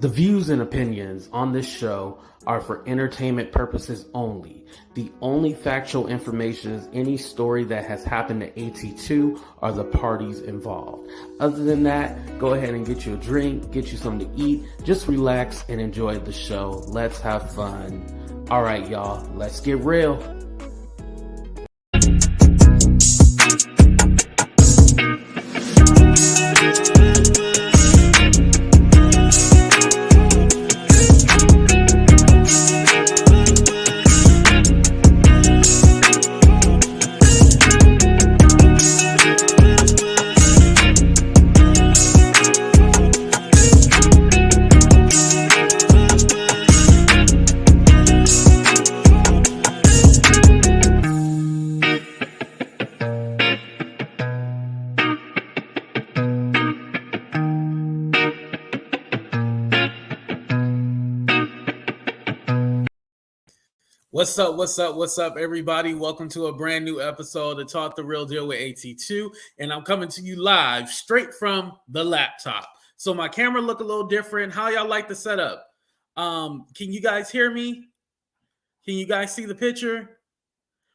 The views and opinions on this show are for entertainment purposes only. The only factual information is any story that has happened to AT2 or the parties involved. Other than that, go ahead and get you a drink, get you something to eat, just relax and enjoy the show. Let's have fun. All right, y'all, let's get real. What's up, everybody? Welcome to a brand new episode of Talk the Real Deal with AT2, and I'm coming to you live straight from the laptop. So my camera look a little different. How y'all like the setup? Can you guys hear me? Can you guys see the picture?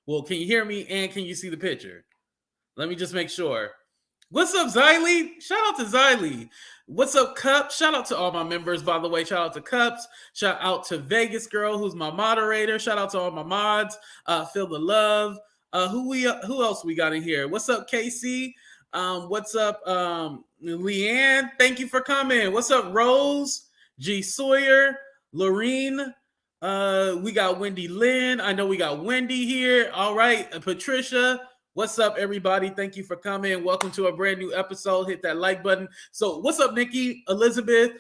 Well, can you hear me and can you see the picture? Let me just make sure. What's up, Xylee? Shout out to Xylee. What's up, Cups? Shout out to all my members, by the way. Shout out to Cups. Shout out to Vegas Girl, who's my moderator. Shout out to all my mods. Feel the love. Who else we got in here? What's up, Casey? What's up, Leanne? Thank you for coming. What's up, Rose? G Sawyer, Lorene. We got Wendy Lynn. I know we got Wendy here. All right, Patricia. What's up, everybody? Thank you for coming. Welcome to a brand new episode. Hit that like button. So what's up, Nikki, Elizabeth?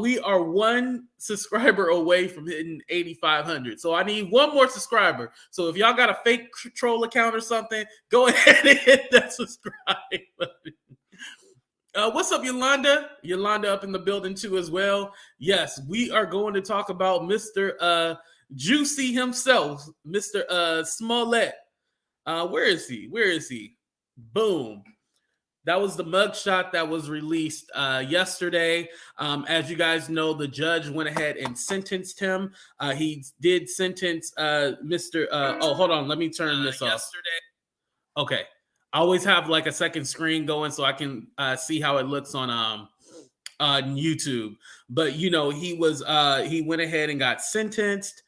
We are one subscriber away from hitting 8,500. So I need one more subscriber. So if y'all got a fake troll account or something, go ahead and hit that subscribe button. What's up, Yolanda? Yolanda up in the building too as well. Yes, we are going to talk about Mr. Jussie himself, Mr. Smollett. Where is he? Boom. That was the mugshot that was released yesterday. As you guys know, the judge went ahead and sentenced him. He did sentence Mr. Hold on. Let me turn this off. Yesterday. Okay. I always have like a second screen going so I can see how it looks on YouTube. But, you know, he went ahead and got sentenced.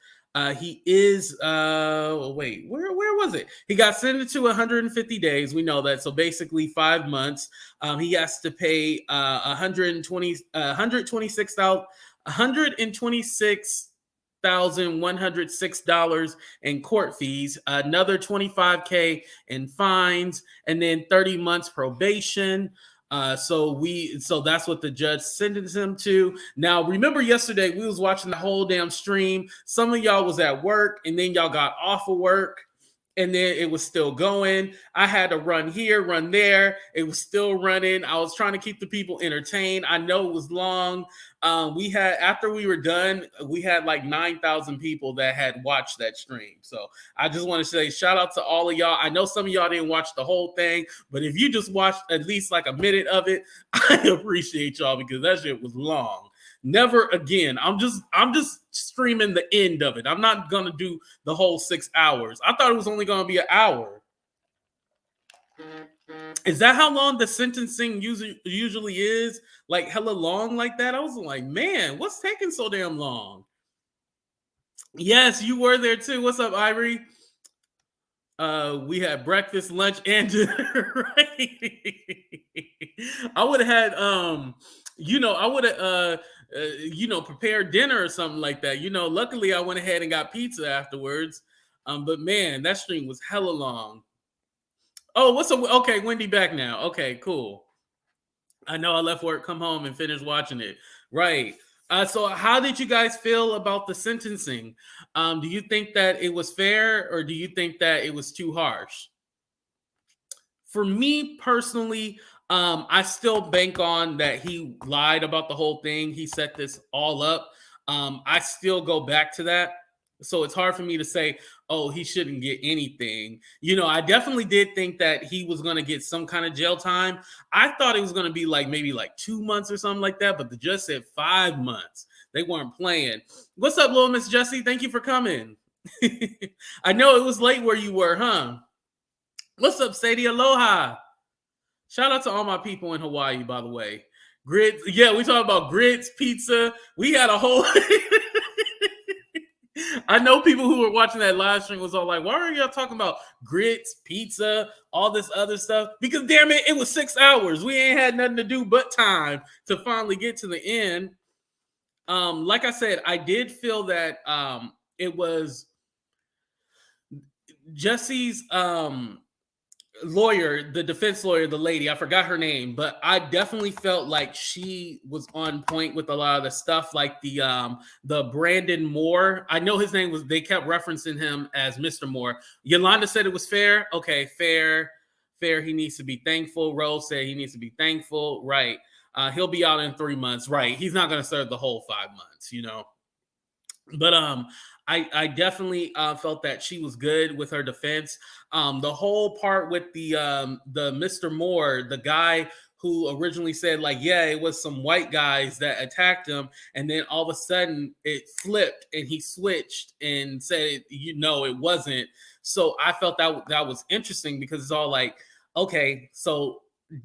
He is, wait, where was it? He got sentenced to 150 days. We know that. So basically 5 months. He has to pay $126,106 in court fees, another $25K in fines, and then 30 months probation. So that's what the judge sentenced him to. Now, remember yesterday we was watching the whole damn stream. Some of y'all was at work and then y'all got off of work and then it was still going. I had to run here, run there. It was still running. I was trying to keep the people entertained. I know it was long. After we were done, we had like 9,000 people that had watched that stream. So I just want to say shout out to all of y'all. I know some of y'all didn't watch the whole thing, but if you just watched at least like a minute of it, I appreciate y'all because that shit was long. Never again. I'm just streaming the end of it. I'm not gonna do the whole 6 hours. I thought it was only gonna be an hour. Is that how long the sentencing usually is? Like hella long like that? I was like, man, what's taking so damn long? Yes, you were there too. What's up, Ivory? We had breakfast, lunch, and dinner, right? I would have had prepared dinner or something like that. Luckily I went ahead and got pizza afterwards. But man, that stream was hella long. Oh, what's up? Okay, Wendy back now. Okay, cool. I know I left work, come home, and finish watching it. Right. So how did you guys feel about the sentencing? Do you think that it was fair or do you think that it was too harsh? For me personally, I still bank on that he lied about the whole thing. He set this all up. I still go back to that. So it's hard for me to say, oh, he shouldn't get anything. I definitely did think that he was going to get some kind of jail time. I thought it was going to be maybe 2 months or something like that, but the judge said 5 months. They weren't playing. What's up, little Miss Jussie? Thank you for coming. I know it was late where you were, huh? What's up, Sadie? Aloha. Shout out to all my people in Hawaii, by the way. Grits. Yeah, we talk about grits, pizza. We had a whole... I know people who were watching that live stream was all like, why are y'all talking about grits, pizza, all this other stuff? Because damn it, it was 6 hours. We ain't had nothing to do but time to finally get to the end. Like I said, I did feel that it was Jussie's lawyer, the defense lawyer, the lady, I forgot her name, but I definitely felt like she was on point with a lot of the stuff, like the Brandon Moore. I know his name was, they kept referencing him as Mr. Moore. Yolanda said it was fair. Okay, fair. He needs to be thankful. Rose said he needs to be thankful. Right. He'll be out in 3 months. Right. He's not going to serve the whole 5 months, you know. But I definitely felt that she was good with her defense. The whole part with the Mr. Moore, the guy who originally said like, yeah, it was some white guys that attacked him, and then all of a sudden it flipped and he switched and said, you know, it wasn't. So I felt that was interesting, because it's all like, okay, so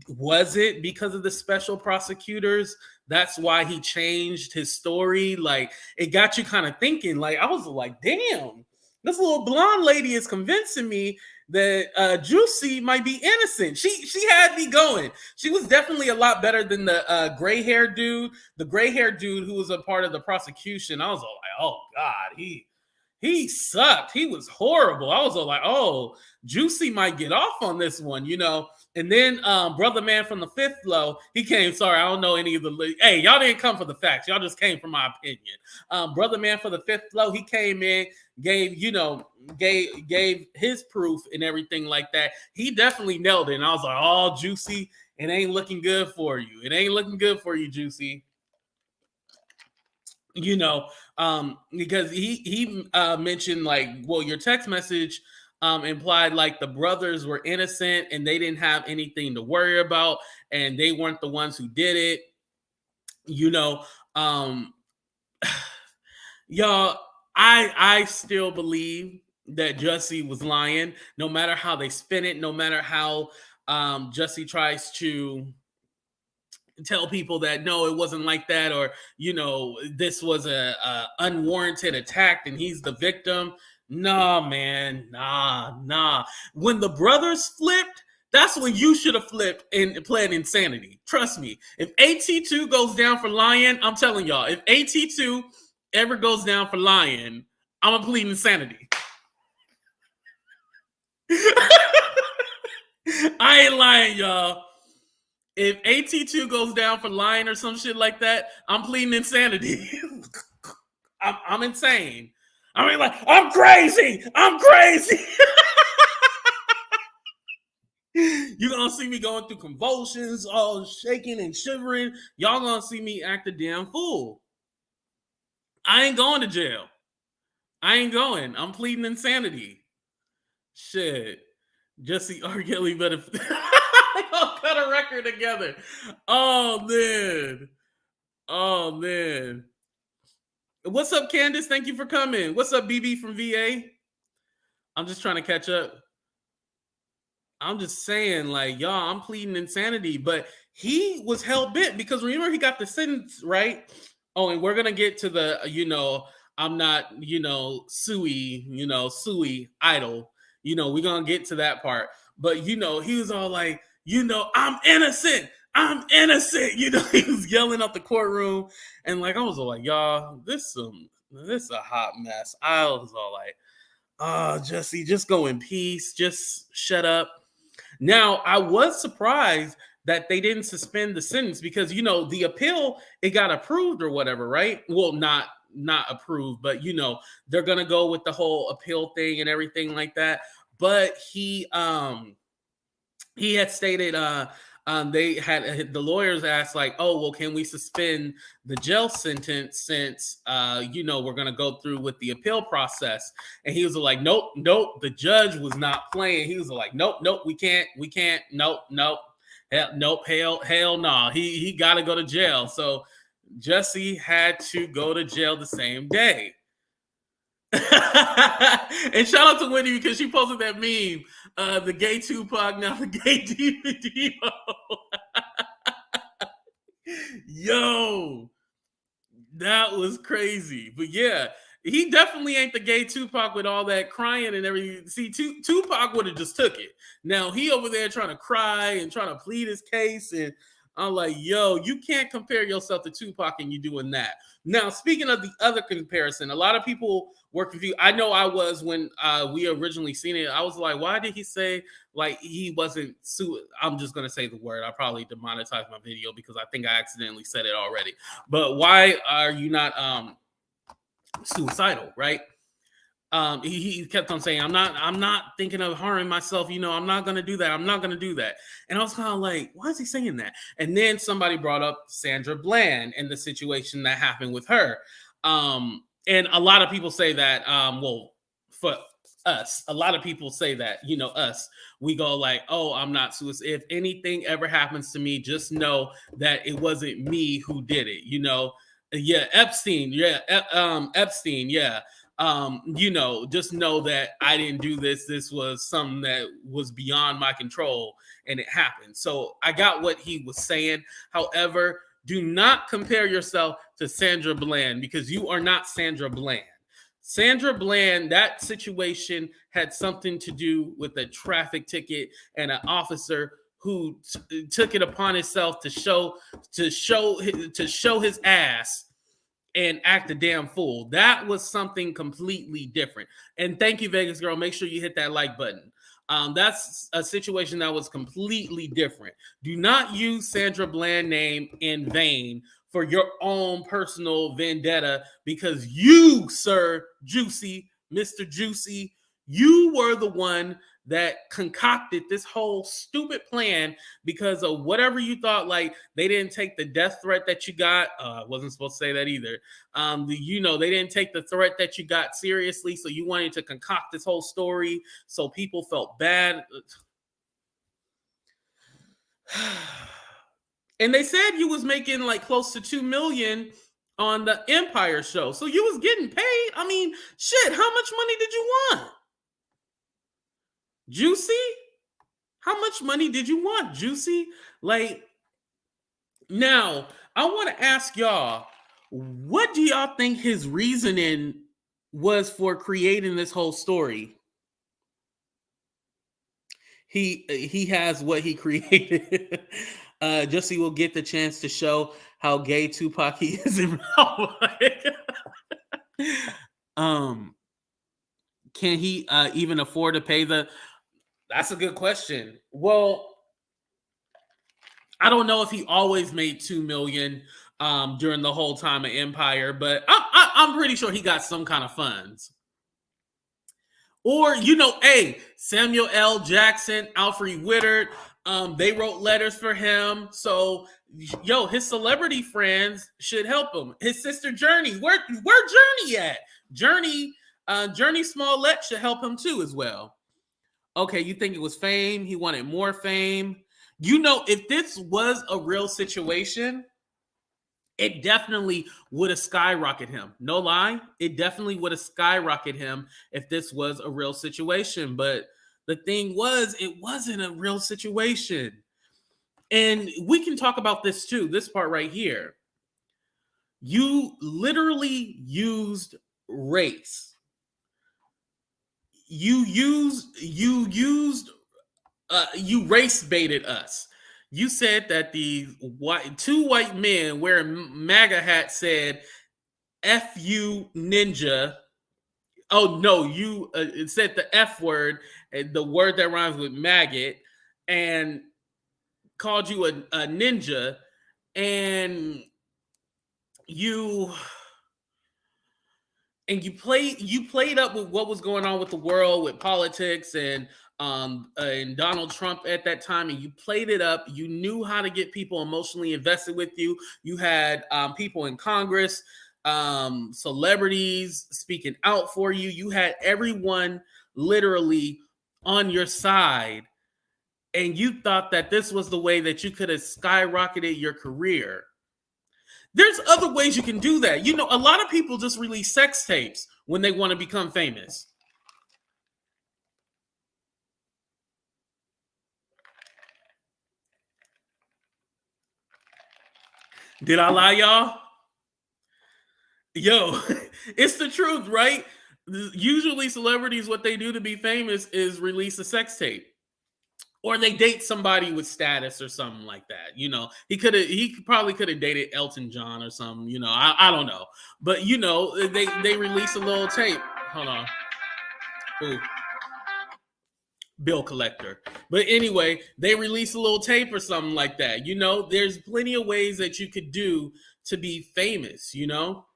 was it because of the special prosecutors? That's why he changed his story. Like, it got you kind of thinking. Like, I was like, damn, this little blonde lady is convincing me that Jussie might be innocent. She had me going. She was definitely a lot better than the gray-haired dude. The gray-haired dude who was a part of the prosecution. I was all like, oh God, he sucked. He was horrible. I was all like, oh, Jussie might get off on this one, you know. And then brother man from the fifth flow, he came. Sorry, I don't know any of the. Hey, y'all didn't come for the facts. Y'all just came for my opinion. Brother man for the fifth flow, he came in, gave his proof and everything like that. He definitely nailed it. And I was like, oh, Jussie, it ain't looking good for you. It ain't looking good for you, Jussie. You know, because he mentioned like, well, your text message implied like the brothers were innocent and they didn't have anything to worry about, and they weren't the ones who did it. You know, y'all, I still believe that Jussie was lying, no matter how they spin it, no matter how Jussie tries to tell people that no, it wasn't like that, or you know, this was a unwarranted attack and he's the victim. Nah, man, nah. When the brothers flipped, that's when you should have flipped and pled insanity. Trust me. If AT2 goes down for lying, I'm telling y'all, if AT2 ever goes down for lying, I'm gonna plead insanity. I ain't lying, y'all. If AT2 goes down for lying or some shit like that, I'm pleading insanity. I'm insane. I mean, like, I'm crazy. You're gonna see me going through convulsions, all shaking and shivering. Y'all gonna see me act a damn fool. I ain't going to jail. I ain't going. I'm pleading insanity. Shit. Jussie R. Kelly better I'll cut a record together. Oh man. What's up, Candace? Thank you for coming. What's up, BB from VA? I'm just trying to catch up. I'm just saying, like, y'all, I'm pleading insanity, but he was hell-bent because remember he got the sentence, right? Oh, and we're gonna get to the, you know, I'm not, you know, Suey idol. You know, we're gonna get to that part. But you know, he was all like, you know, I'm innocent. You know, he was yelling out the courtroom, and like I was all like, y'all, this a hot mess. I was all like, oh, Jussie, just go in peace. Just shut up. Now, I was surprised that they didn't suspend the sentence because, you know, the appeal, it got approved or whatever, right? Well, not approved, but, you know, they're going to go with the whole appeal thing and everything like that. But he had stated they had the lawyers asked like, oh, well, can we suspend the jail sentence since you know, we're gonna go through with the appeal process? And he was like, nope. The judge was not playing. He was like, nope, we can't, nope, hell no. He got to go to jail. So Jussie had to go to jail the same day. And shout out to Wendy because she posted that meme, the gay Tupac, now the gay DVD. Yo, that was crazy. But yeah, he definitely ain't the gay Tupac with all that crying and everything. See, Tupac would have just took it. Now he over there trying to cry and trying to plead his case, and I'm like, yo, you can't compare yourself to Tupac and you doing that. Now, speaking of the other comparison, a lot of people were confused. I know I was when we originally seen it. I was like, why did he say like he wasn't I'm just gonna say the word. I probably demonetized my video because I think I accidentally said it already. But why are you not suicidal, right? He kept on saying, I'm not thinking of harming myself, I'm not gonna do that. I'm not gonna do that. And I was kind of like, why is he saying that? And then somebody brought up Sandra Bland and the situation that happened with her. And a lot of people say that, for us, a lot of people say that, us, we go like, oh, I'm not suicidal. If anything ever happens to me, just know that it wasn't me who did it, Yeah, Epstein, yeah, Epstein, yeah. Just know that I didn't do this. This was something that was beyond my control and it happened. So I got what he was saying. However, do not compare yourself to Sandra Bland because you are not Sandra Bland. Sandra Bland, that situation had something to do with a traffic ticket and an officer who took it upon himself to show his ass and act a damn fool. That was something completely different. And thank you, Vegas Girl. Make sure you hit that like button. That's a situation that was completely different. Do not use Sandra Bland's name in vain for your own personal vendetta because you, Sir Jussie, Mr. Jussie, you were the one that concocted this whole stupid plan because of whatever you thought, like they didn't take the death threat that you got. I wasn't supposed to say that either. They didn't take the threat that you got seriously. So you wanted to concoct this whole story. So people felt bad. And they said you was making like close to $2 million on the Empire show. So you was getting paid. I mean, shit, how much money did you want? Jussie? How much money did you want, Jussie? Like, now, I want to ask y'all, what do y'all think his reasoning was for creating this whole story? He has what he created. Jussie will get the chance to show how gay Tupac he is in real life. Can he even afford to pay the... That's a good question. Well, I don't know if he always made $2 million during the whole time of Empire, but I'm pretty sure he got some kind of funds. Or, Samuel L. Jackson, Alfred Whittard, they wrote letters for him. So, his celebrity friends should help him. His sister Journey, where Journey at? Journey Smollett should help him too as well. Okay, you think it was fame? He wanted more fame. If this was a real situation, it definitely would have skyrocketed him. No lie, it definitely would have skyrocketed him if this was a real situation. But the thing was, it wasn't a real situation. And we can talk about this too, this part right here. You literally used race. You race baited us. You said that the two white men wearing MAGA hats said "F you, ninja." Oh no, you said the F word, the word that rhymes with maggot, and called you a ninja, and you played up with what was going on with the world, with politics and Donald Trump at that time, and you played it up. You knew how to get people emotionally invested with you. You had people in Congress, celebrities speaking out for you. You had everyone literally on your side, and you thought that this was the way that you could have skyrocketed your career. There's other ways you can do that. You know, a lot of people just release sex tapes when they want to become famous. Did I lie, y'all? Yo, it's the truth, right? Usually celebrities, what they do to be famous is release a sex tape. Or they date somebody with status or something like that. You know, he probably could have dated Elton John or something, you know. I don't know. But you know, they release a little tape. Hold on. Ooh. Bill collector. But anyway, they release a little tape or something like that. You know, there's plenty of ways that you could do to be famous, you know.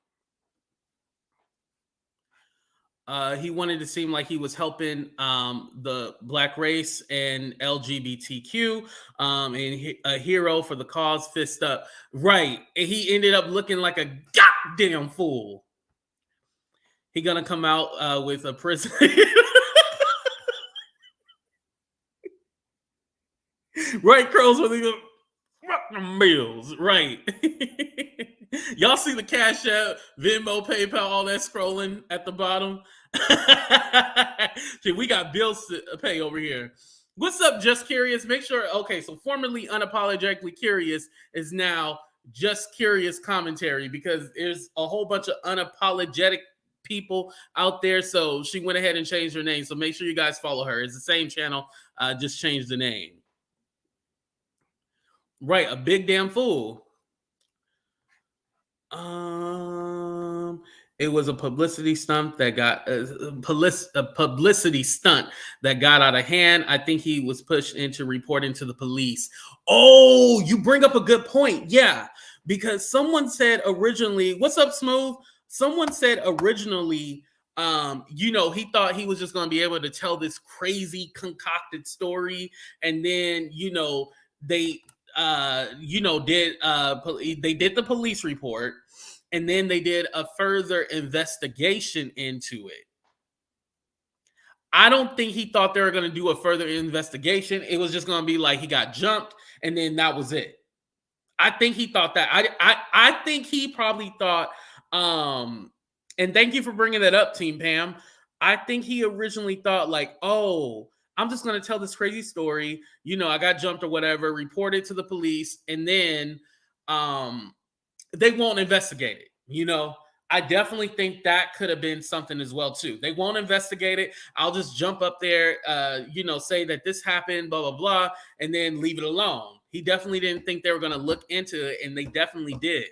He wanted to seem like he was helping the black race and LGBTQ, and a hero for the cause. Fist up, right? And he ended up looking like a goddamn fool. He gonna come out with a prison. Right, curls with the bills, right? Y'all see the Cash App, Venmo, PayPal, all that scrolling at the bottom? See, we got bills to pay over here. What's up, Just Curious? Make sure, okay, so formerly Unapologetically Curious is now Just Curious Commentary, because there's a whole bunch of unapologetic people out there, so she went ahead and changed her name. So make sure you guys follow her. It's the same channel, just changed the name. Right, a big damn fool. It was a publicity stunt that got a publicity stunt that got out of hand. I think he was pushed into reporting to the police. Oh, you bring up a good point. Yeah, because someone said originally, "What's up, Smooth?" Someone said originally, you know, he thought he was just going to be able to tell this crazy concocted story, and then you know they did the police report, and then they did a further investigation into it. I don't think he thought they were going to do a further investigation. It was just going to be like he got jumped and then that was it. I think he thought that. I think he probably thought, and thank you for bringing that up, Team Pam. I think he originally thought like, oh, I'm just going to tell this crazy story. You know, I got jumped or whatever, reported to the police, and then they won't investigate it. You know, I definitely think that could have been something as well, too. They won't investigate it. I'll just jump up there, say that this happened, blah, blah, blah, and then leave it alone. He definitely didn't think they were going to look into it, and they definitely did.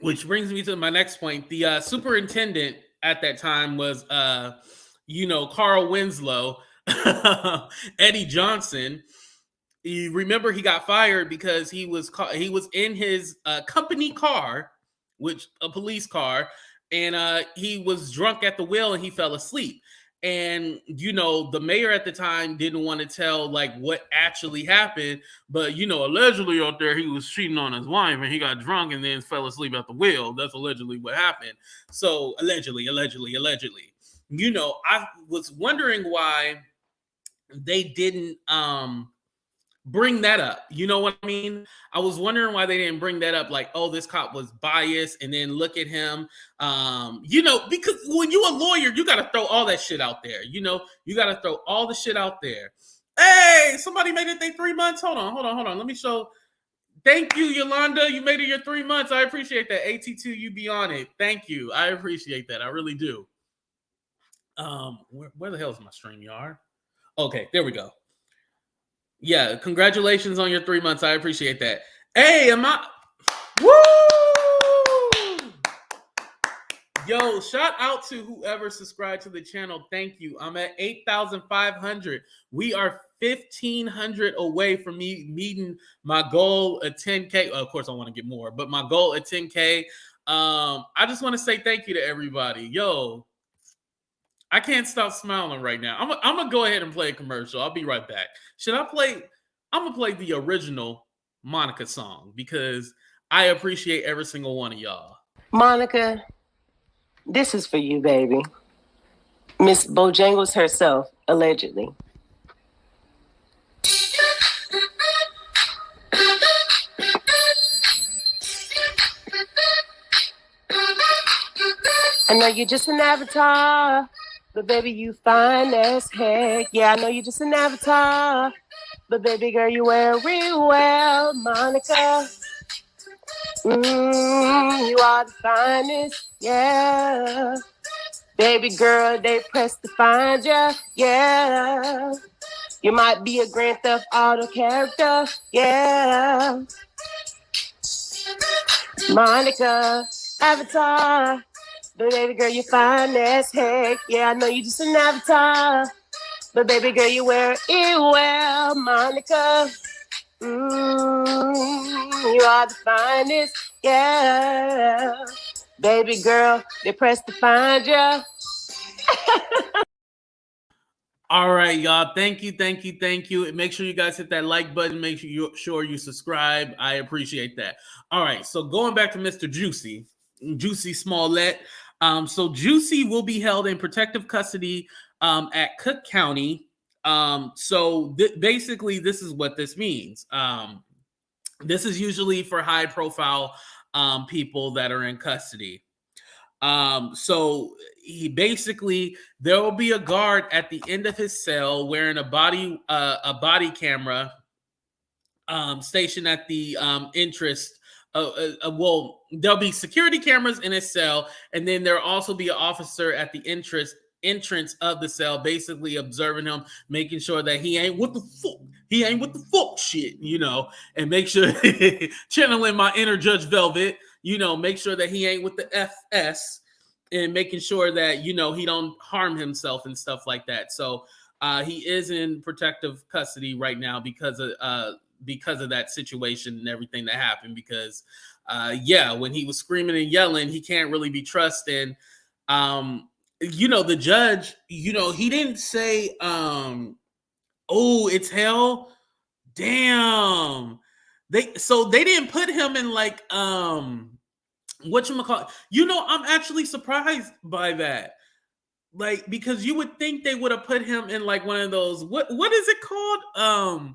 Which brings me to my next point. The superintendent at that time was, Carl Winslow, Eddie Johnson. You remember he got fired because he was in his company car, which a police car, and he was drunk at the wheel and he fell asleep. And the mayor at the time didn't want to tell like what actually happened, but allegedly out there he was cheating on his wife and he got drunk and then fell asleep at the wheel. That's allegedly what happened. So allegedly. I was wondering why they didn't bring that up. You know what I mean? I was wondering why they didn't bring that up. Like, oh, this cop was biased, and then look at him. Because when you're a lawyer, you got to throw all that shit out there. You got to throw all the shit out there. Hey, somebody made it 3 months. Hold on. Let me show. Thank you, Yolanda. You made it your 3 months. I appreciate that. AT2, you be on it. Thank you. I appreciate that. I really do. Where the hell is my StreamYard? Okay, there we go. Yeah, congratulations on your 3 months. I appreciate that. Hey, woo! Yo, shout out to whoever subscribed to the channel. Thank you. I'm at 8,500. We are 1,500 away from me meeting my goal at 10K. Of course, I want to get more, but my goal at 10K. I just want to say thank you to everybody. Yo, I can't stop smiling right now. I'm gonna go ahead and play a commercial. I'll be right back. I'm gonna play the original Monica song because I appreciate every single one of y'all. Monica, this is for you, baby. Miss Bojangles herself, allegedly. I know you're just an avatar, but baby, you fine as heck. Yeah, I know you're just an avatar, but baby girl, you wear it real well, Monica. You are the finest, yeah. Baby girl, they press to find ya, yeah. You might be a Grand Theft Auto character, yeah. Monica, avatar. But baby girl, you fine as heck. Yeah, I know you just an avatar. But baby girl, you wear it well, Monica. You are the finest, yeah. Baby girl, they press to find ya. All right, y'all. Thank you. And make sure you guys hit that like button. Make sure you subscribe. I appreciate that. All right. So going back to Mr. Jussie Smollett. So Jussie will be held in protective custody at Cook County. So basically, this is what this means. This is usually for high profile people that are in custody. So he basically, there will be a guard at the end of his cell wearing a body camera stationed at the entrance. Well, there'll be security cameras in his cell, and then there'll also be an officer at the entrance of the cell, basically observing him, making sure that he ain't with the fuck shit, and make sure channeling my inner Judge Velvet, make sure that he ain't with the FS, and making sure that he don't harm himself and stuff like that. So he is in protective custody right now because of that situation and everything that happened. Because when he was screaming and yelling, he can't really be trusted. The judge, he didn't say, oh, it's hell. Damn. They didn't put him in like, whatchamacallit. I'm actually surprised by that. Like, because you would think they would have put him in like one of those, what is it called?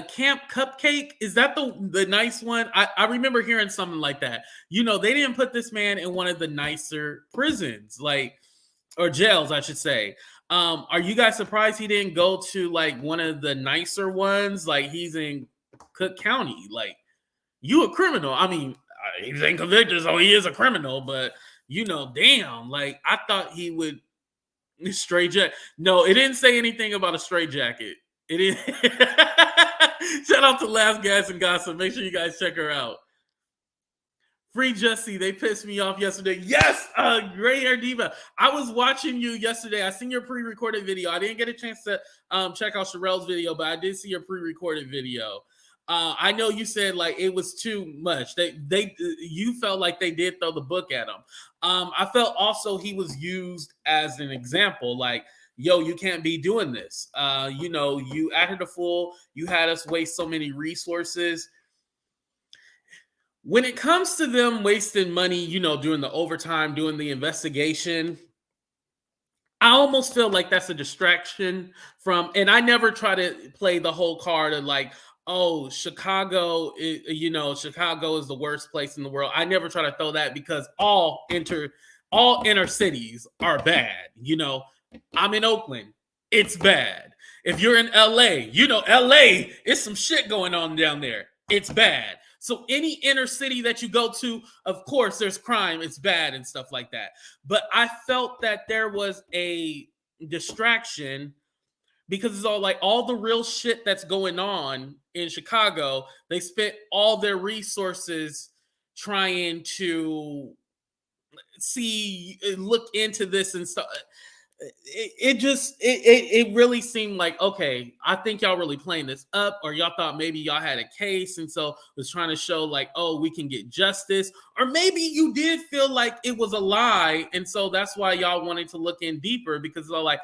Camp Cupcake. Is that the nice one? I remember hearing something like that. They didn't put this man in one of the nicer prisons, or jails, I should say. Are you guys surprised he didn't go to like one of the nicer ones? Like, he's in Cook County. Like, you a criminal. I mean, he's ain't convicted, so he is a criminal, but damn, like, I thought he would straight jacket. No, it didn't say anything about a straight jacket. It is. Shout out to Last Gas and Gossip. Make sure you guys check her out. Free Jussie. They pissed me off yesterday. Yes, Gray Hair Diva. I was watching you yesterday. I seen your pre-recorded video. I didn't get a chance to check out Sherelle's video, but I did see your pre-recorded video. I know you said like it was too much. You felt like they did throw the book at him. I felt also he was used as an example, like, yo, you can't be doing this. You acted a fool. You had us waste so many resources. When it comes to them wasting money, doing the overtime, doing the investigation, I almost feel like that's a distraction from, and I never try to play the whole card of like, oh, Chicago is the worst place in the world. I never try to throw that, because all inner cities are bad. I'm in Oakland. It's bad. If you're in LA, LA is some shit going on down there. It's bad. So any inner city that you go to, of course, there's crime. It's bad and stuff like that. But I felt that there was a distraction, because it's all the real shit that's going on in Chicago. They spent all their resources trying to look into this and stuff. It really seemed like, okay, I think y'all really playing this up, or y'all thought maybe y'all had a case and so was trying to show like, oh, we can get justice, or maybe you did feel like it was a lie, and so that's why y'all wanted to look in deeper, because they're like,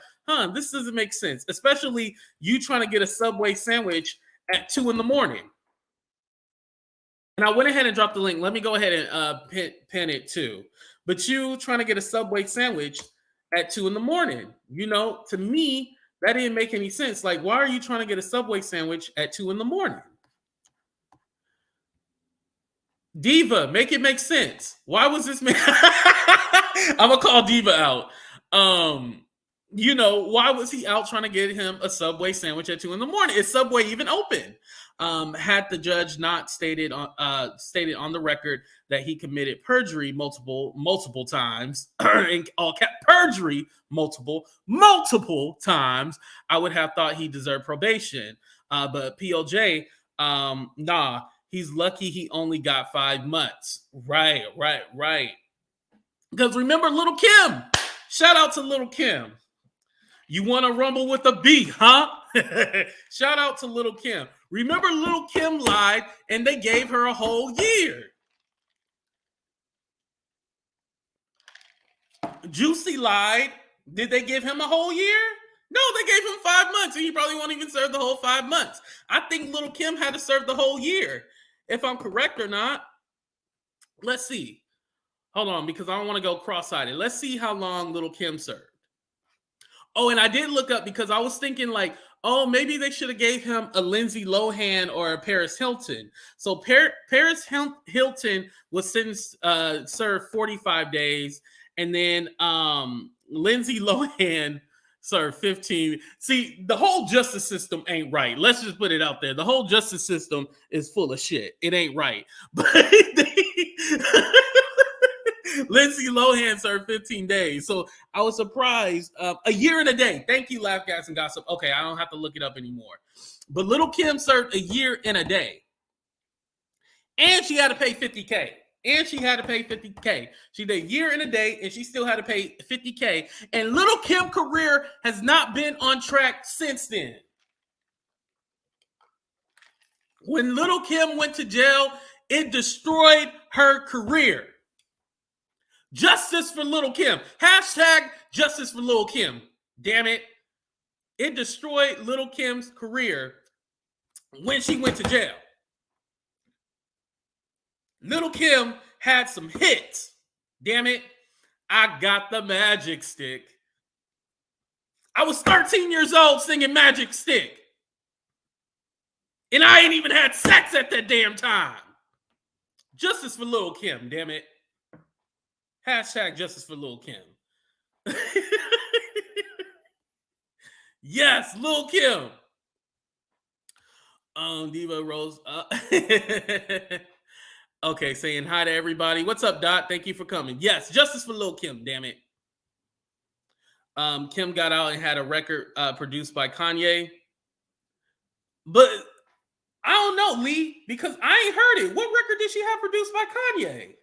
this doesn't make sense, especially you trying to get a Subway sandwich at 2 a.m. And I went ahead and dropped the link. Let me go ahead and pin it too. But you trying to get a Subway sandwich at 2 a.m. To me, that didn't make any sense. Like, why are you trying to get a Subway sandwich at 2 a.m? Diva, make it make sense. Why was this man? I'm gonna call Diva out. Why was he out trying to get him a Subway sandwich at 2 a.m? Is Subway even open? Had the judge not stated on the record that he committed perjury multiple times, in all cap perjury multiple times, I would have thought he deserved probation. But POJ, nah, he's lucky he only got 5 months. Right. Because remember Little Kim. Shout out to Little Kim. You want to rumble with a beat, huh? Shout out to Little Kim. Remember Little Kim lied and they gave her a whole year. Jussie lied. Did they give him a whole year? No, they gave him 5 months and he probably won't even serve the whole 5 months. I think Little Kim had to serve the whole year. If I'm correct or not. Let's see. Hold on, because I don't want to go cross-eyed. Let's see how long Little Kim served. Oh, and I did look up because I was thinking like, oh, maybe they should have gave him a Lindsay Lohan or a Paris Hilton. So Paris Hilton was sentenced, served 45 days, and then Lindsay Lohan served 15. See, the whole justice system ain't right. Let's just put it out there. The whole justice system is full of shit. It ain't right. But Lindsay Lohan served 15 days. So I was surprised. A year and a day. Thank you, Laugh, Gas, and Gossip. Okay, I don't have to look it up anymore. But Little Kim served a year and a day. And she had to pay $50K. She did a year and a day, and she still had to pay $50K. And Little Kim's career has not been on track since then. When Little Kim went to jail, it destroyed her career. Justice for Little Kim. Hashtag justice for Little Kim. Damn it. It destroyed Little Kim's career when she went to jail. Little Kim had some hits. Damn it. I got the magic stick. I was 13 years old singing Magic Stick. And I ain't even had sex at that damn time. Justice for Little Kim, damn it. Hashtag justice for Lil' Kim. Yes, Lil' Kim. Diva Rose. Okay, saying hi to everybody. What's up, Dot? Thank you for coming. Yes, justice for Lil' Kim, damn it. Kim got out and had a record produced by Kanye. But I don't know, Lee, because I ain't heard it. What record did she have produced by Kanye?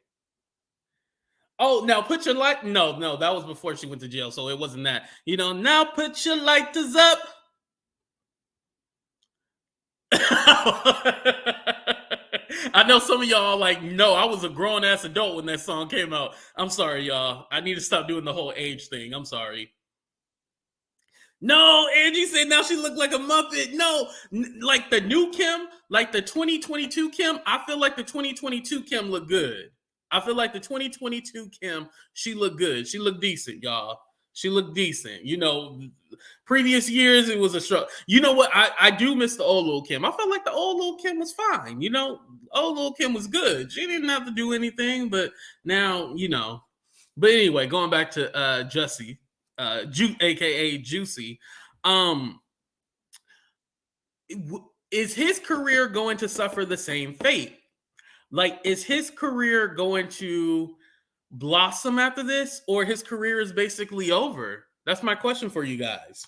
Oh, now put your light. No, that was before she went to jail, so it wasn't that. Now put your lighters up. I know some of y'all like, no, I was a grown-ass adult when that song came out. I'm sorry, y'all. I need to stop doing the whole age thing. I'm sorry. No, Angie said now she looked like a Muppet. No, like the new Kim, like the 2022 Kim, I feel like the 2022 Kim looked good. I feel like the 2022 Kim, she looked good. She looked decent, y'all. She looked decent. Previous years, it was a struggle. You know what? I do miss the old Lil' Kim. I felt like the old Lil' Kim was fine. Old Lil' Kim was good. She didn't have to do anything, but now, But anyway, going back to Jussie, aka Juicy. Is his career going to suffer the same fate? Like, is his career going to blossom after this, or his career is basically over? That's my question for you guys.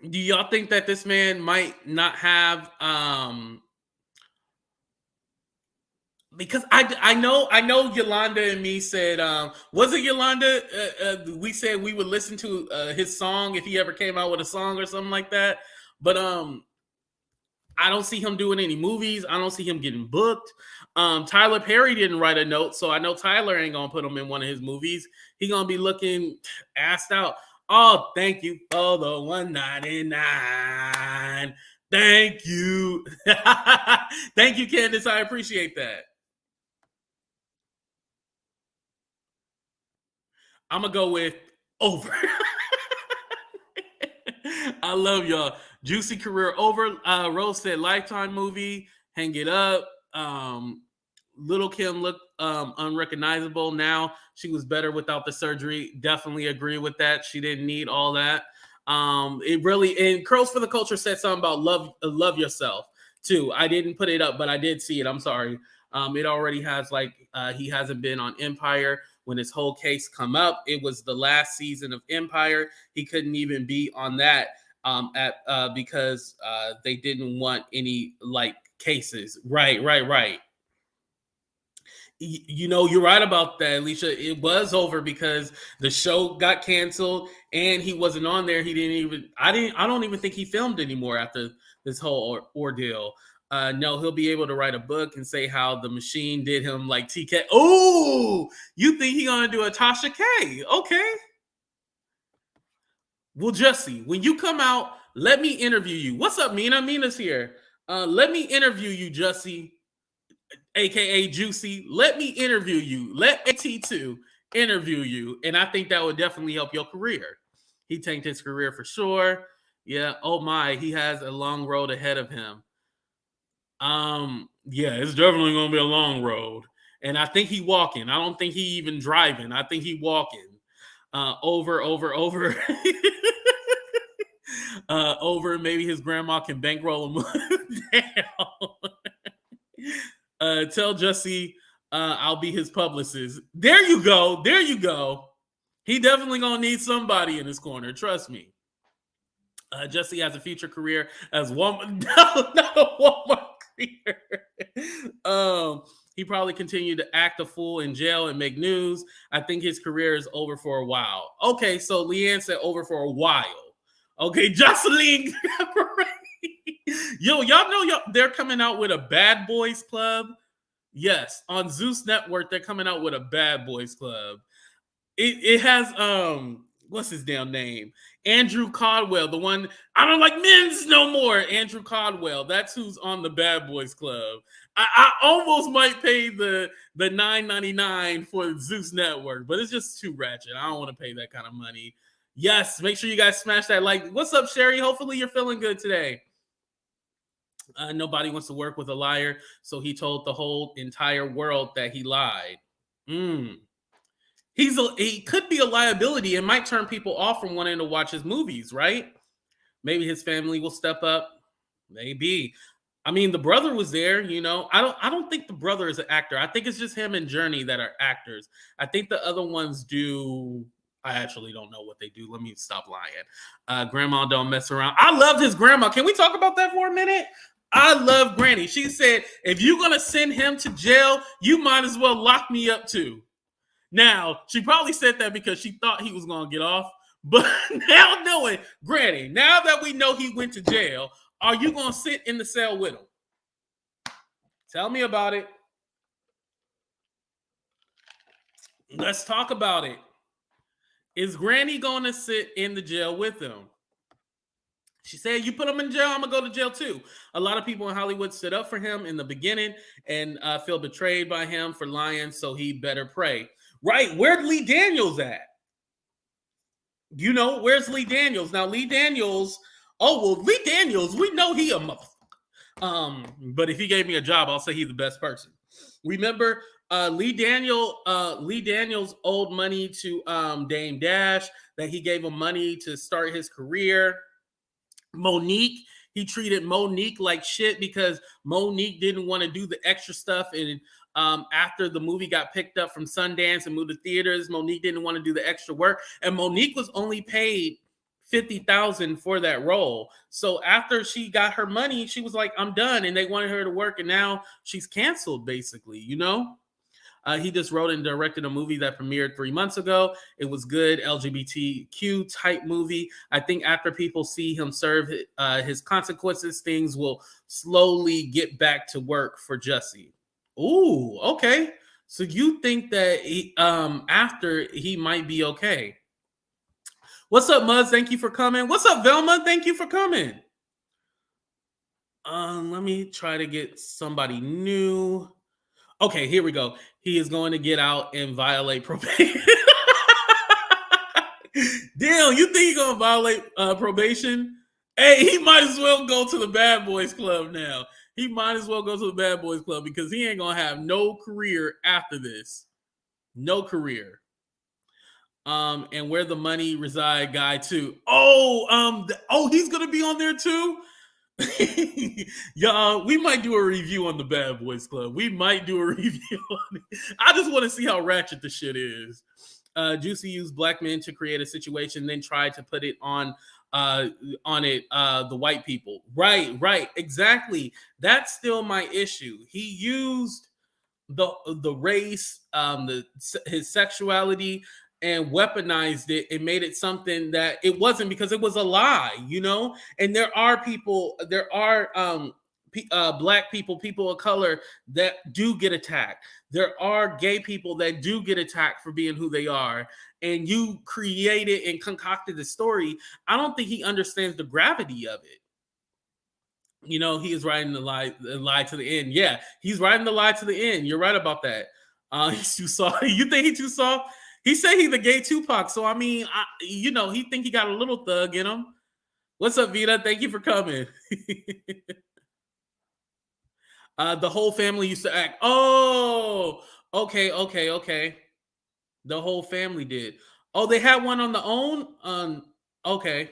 Do y'all think that this man might not have because I know Yolanda and me said, was it Yolanda? We said we would listen to his song if he ever came out with a song or something like that. But I don't see him doing any movies. I don't see him getting booked. Tyler Perry didn't write a note, so I know Tyler ain't gonna put him in one of his movies. He gonna be looking assed out. Oh, thank you for the $199. Thank you. Thank you, Candace. I appreciate that. I'm gonna go with over. I love y'all. Juicy career over. Rose said Lifetime movie. Hang it up. Little Kim looked unrecognizable. Now she was better without the surgery. Definitely agree with that. She didn't need all that. It really, and Curls for the Culture said something about love yourself too. I didn't put it up, but I did see it. I'm sorry. It already has he hasn't been on Empire when his whole case come up. It was the last season of Empire. He couldn't even be on that because they didn't want any cases. Right. You know, you're right about that, Alicia. It was over because the show got canceled and he wasn't on there. He didn't even. I don't even think he filmed anymore after this whole ordeal. No, he'll be able to write a book and say how the machine did him like TK. Oh, you think he gonna do a Tasha K? Okay. Well, Jussie, when you come out, let me interview you. What's up, Mina? Mina's here. Let me interview you, Jussie, aka Juicy. Let me interview you. Let AT2 interview you. And I think that would definitely help your career. He tanked his career for sure. Yeah. Oh my, he has a long road ahead of him. Yeah, it's definitely gonna be a long road. And I think he walking. I don't think he even driving. I think he walking. Over. Over. Maybe his grandma can bankroll him down. Tell Jussie I'll be his publicist. There you go. He definitely gonna need somebody in his corner. Trust me. Jussie has a future career as one. No, not a Walmart career. He probably continued to act a fool in jail and make news. I think his career is over for a while. Okay, so Leanne said over for a while. Okay, Jocelyn. Y'all know they're coming out with a Bad Boys Club. Yes, on Zeus Network, they're coming out with a Bad Boys Club. It has what's his damn name? Andrew Caldwell, the one I don't like men's no more. Andrew Caldwell, that's who's on the Bad Boys Club. I almost might pay the $9.99 for Zeus Network, but it's just too ratchet. I don't want to pay that kind of money. Yes, make sure you guys smash that like. What's up, Sherry? Hopefully you're feeling good today. Nobody wants to work with a liar, so he told the whole entire world that he lied. He could be a liability and might turn people off from wanting to watch his movies, right? Maybe his family will step up. Maybe. I mean, the brother was there, you know. I don't think the brother is an actor. I think it's just him and Journey that are actors. I think the other ones do. I actually don't know what they do. Let me stop lying. Grandma don't mess around. I loved his grandma. Can we talk about that for a minute? I love Granny. She said, if you're going to send him to jail, you might as well lock me up too. Now, she probably said that because she thought he was going to get off. But now knowing, Granny, now that we know he went to jail, are you going to sit in the cell with him? Tell me about it. Let's talk about it. Is Granny going to sit in the jail with him? She said, you put him in jail, I'm going to go to jail too. A lot of people in Hollywood stood up for him in the beginning and feel betrayed by him for lying, so he better pray. Right, where's Lee Daniels at? You know, where's Lee Daniels? Now, Lee Daniels, Lee Daniels, we know he a motherfucker. But if he gave me a job, I'll say he's the best person. Remember, Lee Daniels owed money to Dame Dash, that he gave him money to start his career. Monique, he treated Monique like shit because Monique didn't want to do the extra stuff. And after the movie got picked up from Sundance and moved to theaters, Monique didn't want to do the extra work. And Monique was only paid $50,000 for that role. So after she got her money, she was like, I'm done. And they wanted her to work. And now she's canceled, basically, you know? He just wrote and directed a movie that premiered 3 months ago. It was good, LGBTQ type movie. I think after people see him serve his consequences, things will slowly get back to work for Jussie. Ooh, okay. So you think that after he might be okay? What's up, Muzz? Thank you for coming. What's up, Velma? Thank you for coming. Let me try to get somebody new. Okay, here we go. He is going to get out and violate probation. Damn, you think he's going to violate probation? Hey, he might as well go to the Bad Boys Club now. He might as well go to the Bad Boys Club because he ain't gonna have no career after this. No career. And Where the Money Reside guy too. He's gonna be on there too. Y'all, we might do a review on the Bad Boys Club. We might do a review on it. I just want to see how ratchet the shit is. Jussie used black men to create a situation, then tried to put it on the white people. Right, exactly. That's still my issue. He used the race, his sexuality, and weaponized it and made it something that it wasn't, because it was a lie, And there are people, black people, people of color that do get attacked. There are gay people that do get attacked for being who they are. And you created and concocted the story. I don't think he understands the gravity of it. He is riding the lie to the end. Yeah, he's riding the lie to the end. You're right about that. He's too soft. You think he's too soft? He said he's the gay Tupac. So, I mean, he think he got a little thug in him. What's up, Vita? Thank you for coming. The whole family used to act. Oh, okay. The whole family did. Oh, they had one on the own? Okay.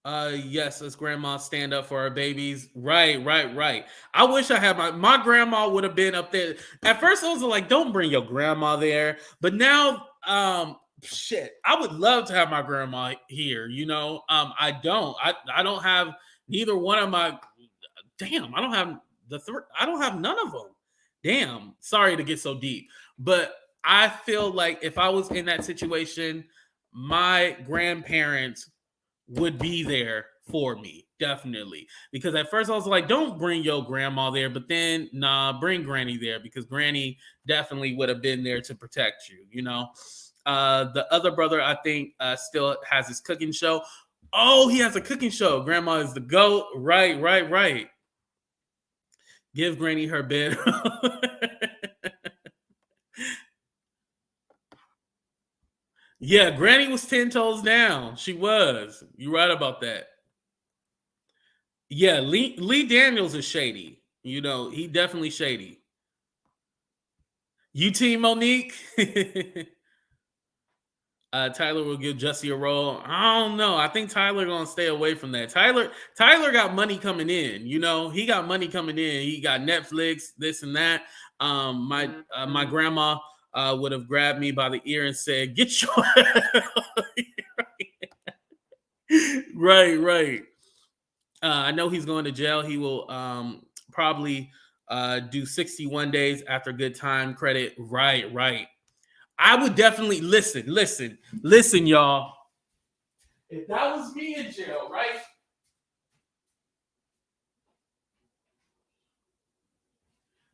Yes, as grandma stand up for our babies. Right. I wish I had my grandma would have been up there. At first I was like, don't bring your grandma there. But now, shit, I would love to have my grandma here, I don't have neither one of my, damn, I don't have none of them. Damn, sorry to get so deep. But I feel like if I was in that situation, my grandparents would be there for me, definitely. Because at first I was like, don't bring your grandma there, but then bring Granny there, because Granny definitely would have been there to protect you, The other brother, I think, still has his cooking show. Oh, he has a cooking show. Grandma is the GOAT. Right. Give Granny her bed. Yeah, Granny was 10 toes down. She was. You're right about that. Yeah, Lee Daniels is shady. He definitely shady. You team Monique? Tyler will give Jussie a role. I don't know. I think Tyler gonna stay away from that. Tyler got money coming in. He got money coming in. He got Netflix, this and that. My grandma would have grabbed me by the ear and said, "Get your." Right. I know he's going to jail. He will probably do 61 days after good time credit. Right. I would definitely listen, y'all. If that was me in jail, right?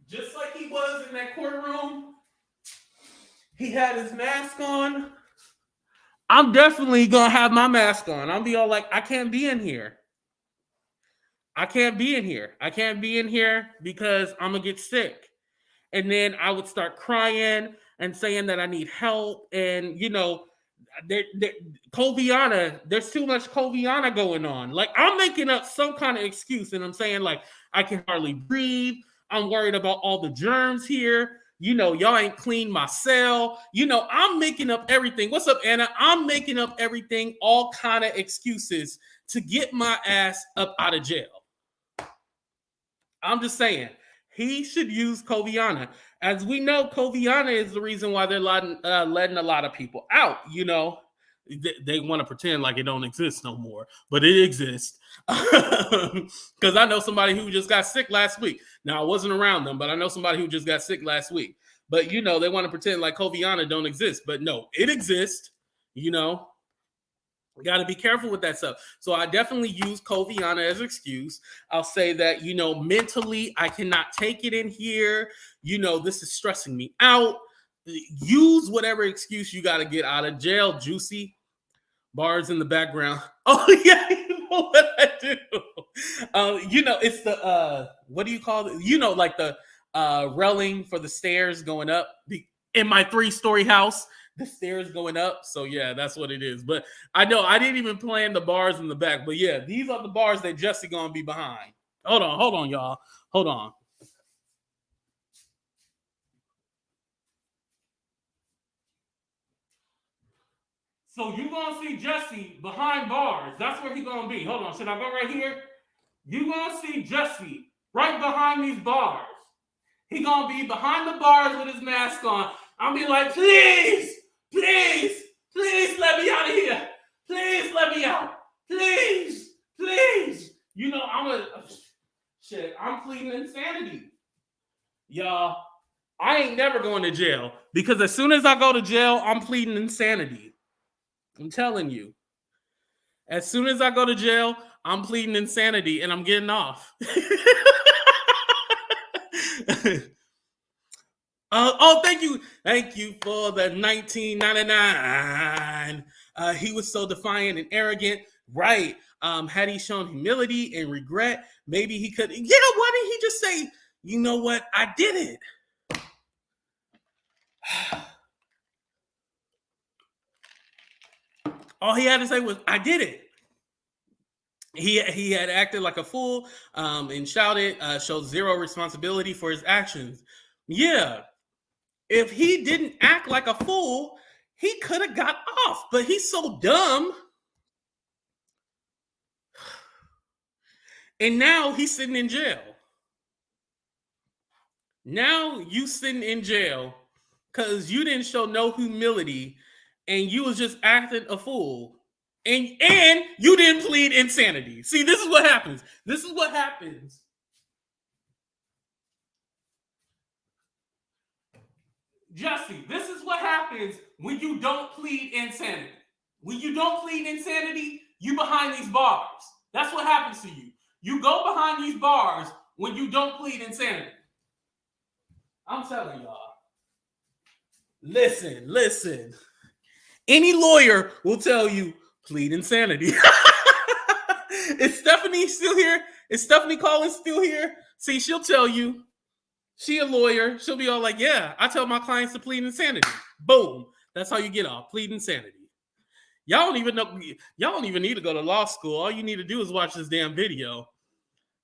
Just like he was in that courtroom, he had his mask on. I'm definitely gonna have my mask on. I'll be all like, I can't be in here. I can't be in here because I'm gonna get sick. And then I would start crying and saying that I need help. And Coviana, there's too much Coviana going on. Like, I'm making up some kind of excuse, and I'm saying, like, I can hardly breathe. I'm worried about all the germs here. Y'all ain't cleaned my cell. I'm making up everything. What's up, Anna? I'm making up everything, all kind of excuses to get my ass up out of jail. I'm just saying, he should use Coviana. As we know, Coviana is the reason why they're letting a lot of people out. They want to pretend like it don't exist no more, but it exists. Because I know somebody who just got sick last week. Now, I wasn't around them, but I know somebody who just got sick last week. But, they want to pretend like Coviana don't exist. But no, it exists, We got to be careful with that stuff. So I definitely use Coviana as an excuse. I'll say that, mentally, I cannot take it in here. This is stressing me out. Use whatever excuse you got to get out of jail, Jussie. Bars in the background. Oh, yeah, you know what I do. It's the, what do you call it? Like the railing for the stairs going up in my 3-story house. the stairs going up. So yeah, that's what it is. But I know I didn't even plan the bars in the back. But yeah, these are the bars that Jussie gonna be behind. Hold on, y'all. Hold on. So you gonna see Jussie behind bars. That's where he gonna be. Hold on. Should I go right here? You gonna see Jussie right behind these bars. He gonna be behind the bars with his mask on. I'll be like, please, please, please let me out of here. Please let me out. Please, please. You know, I'm pleading insanity. Y'all, I ain't never going to jail because as soon as I go to jail, I'm pleading insanity. I'm telling you. As soon as I go to jail, I'm pleading insanity and I'm getting off. Thank you. Thank you for the 1999. He was so defiant and arrogant. Right. Had he shown humility and regret, maybe he could. Yeah, why didn't he just say, you know what? I did it. All he had to say was, I did it. He had acted like a fool and shouted, showed zero responsibility for his actions. Yeah. If he didn't act like a fool, he could have got off, but he's so dumb. And now he's sitting in jail. Now you sitting in jail because you didn't show no humility and you was just acting a fool. And you didn't plead insanity. See, this is what happens. This is what happens. Jussie, this is what happens when you don't plead insanity. When you don't plead insanity, you behind these bars. That's what happens to you. You go behind these bars when you don't plead insanity. I'm telling y'all. Listen. Any lawyer will tell you, plead insanity. Is Stephanie still here? Is Stephanie Collins still here? See, she'll tell you. She a lawyer. She'll be all like, yeah, I tell my clients to plead insanity. Boom. That's how you get off. Plead insanity. Y'all don't even know. Y'all don't even need to go to law school. All you need to do is watch this damn video.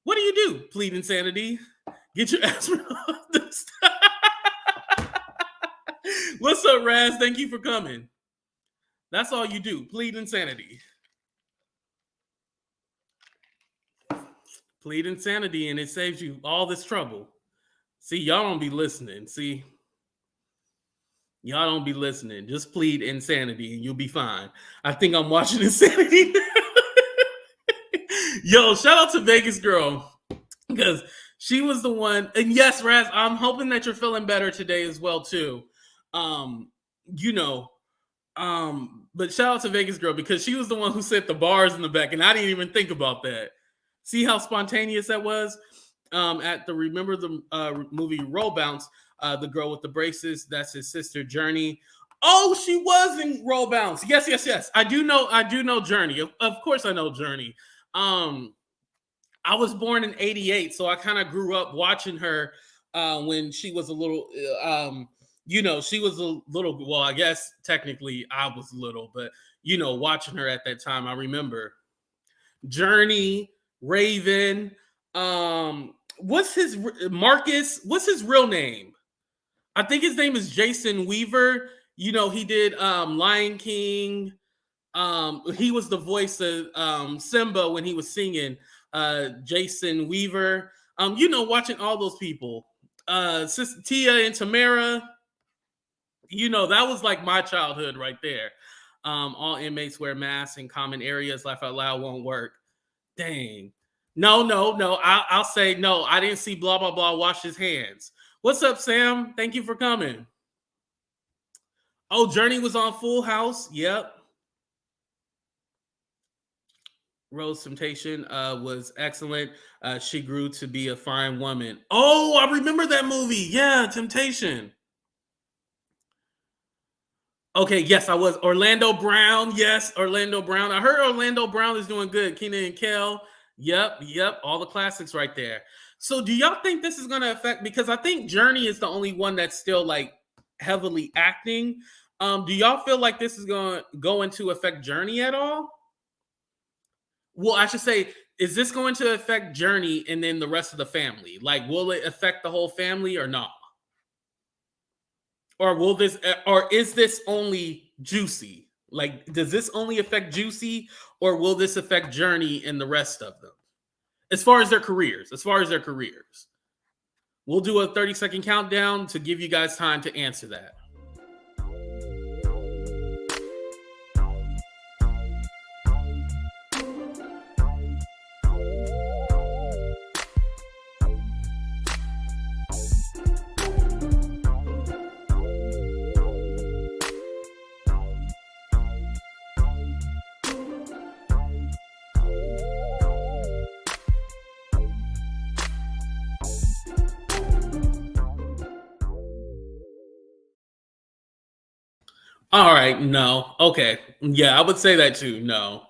What do you do? Plead insanity. Get your ass off this. What's up, Raz? Thank you for coming. That's all you do. Plead insanity. Plead insanity, and it saves you all this trouble. See, y'all don't be listening. See, y'all don't be listening. Just plead insanity, and you'll be fine. I think I'm watching insanity. Yo, shout out to Vegas Girl because she was the one. And yes, Raz, I'm hoping that you're feeling better today as well too. But shout out to Vegas Girl because she was the one who set the bars in the back, and I didn't even think about that. See how spontaneous that was? At the remember the movie Roll Bounce, the girl with the braces, that's his sister Journey. Oh, she was in Roll Bounce. Yes. I do know Journey. Of course I know Journey. I was born in 88, so I kind of grew up watching her when she was a little she was a little, well, I guess technically I was little, but watching her at that time, I remember Journey, Raven, what's his real name? I think his name is Jason Weaver. He did Lion King. He was the voice of Simba when he was singing. Jason Weaver. Watching all those people. Sister Tia and Tamara. That was like my childhood right there. All inmates wear masks in common areas. Laugh out loud won't work. Dang. No. I'll say no. I didn't see blah, blah, blah. Wash his hands. What's up, Sam? Thank you for coming. Oh, Journey was on Full House. Yep. Rose Temptation was excellent. She grew to be a fine woman. Oh, I remember that movie. Yeah, Temptation. Okay, yes, I was. Orlando Brown. Yes, Orlando Brown. I heard Orlando Brown is doing good. Kenan and Kel. Yep. All the classics right there. So do y'all think this is going to affect? Because I think Journey is the only one that's still like heavily acting. Do y'all feel like this is going to go into affect Journey at all? Well, I should say, is this going to affect Journey and then the rest of the family? Like, will it affect the whole family or not? Or will this, or is this only Jussie? Like, does this only affect Jussie, or will this affect Journey and the rest of them? As far as their careers, We'll do a 30-second countdown to give you guys time to answer that. All right, no. Okay. Yeah, I would say that too. No.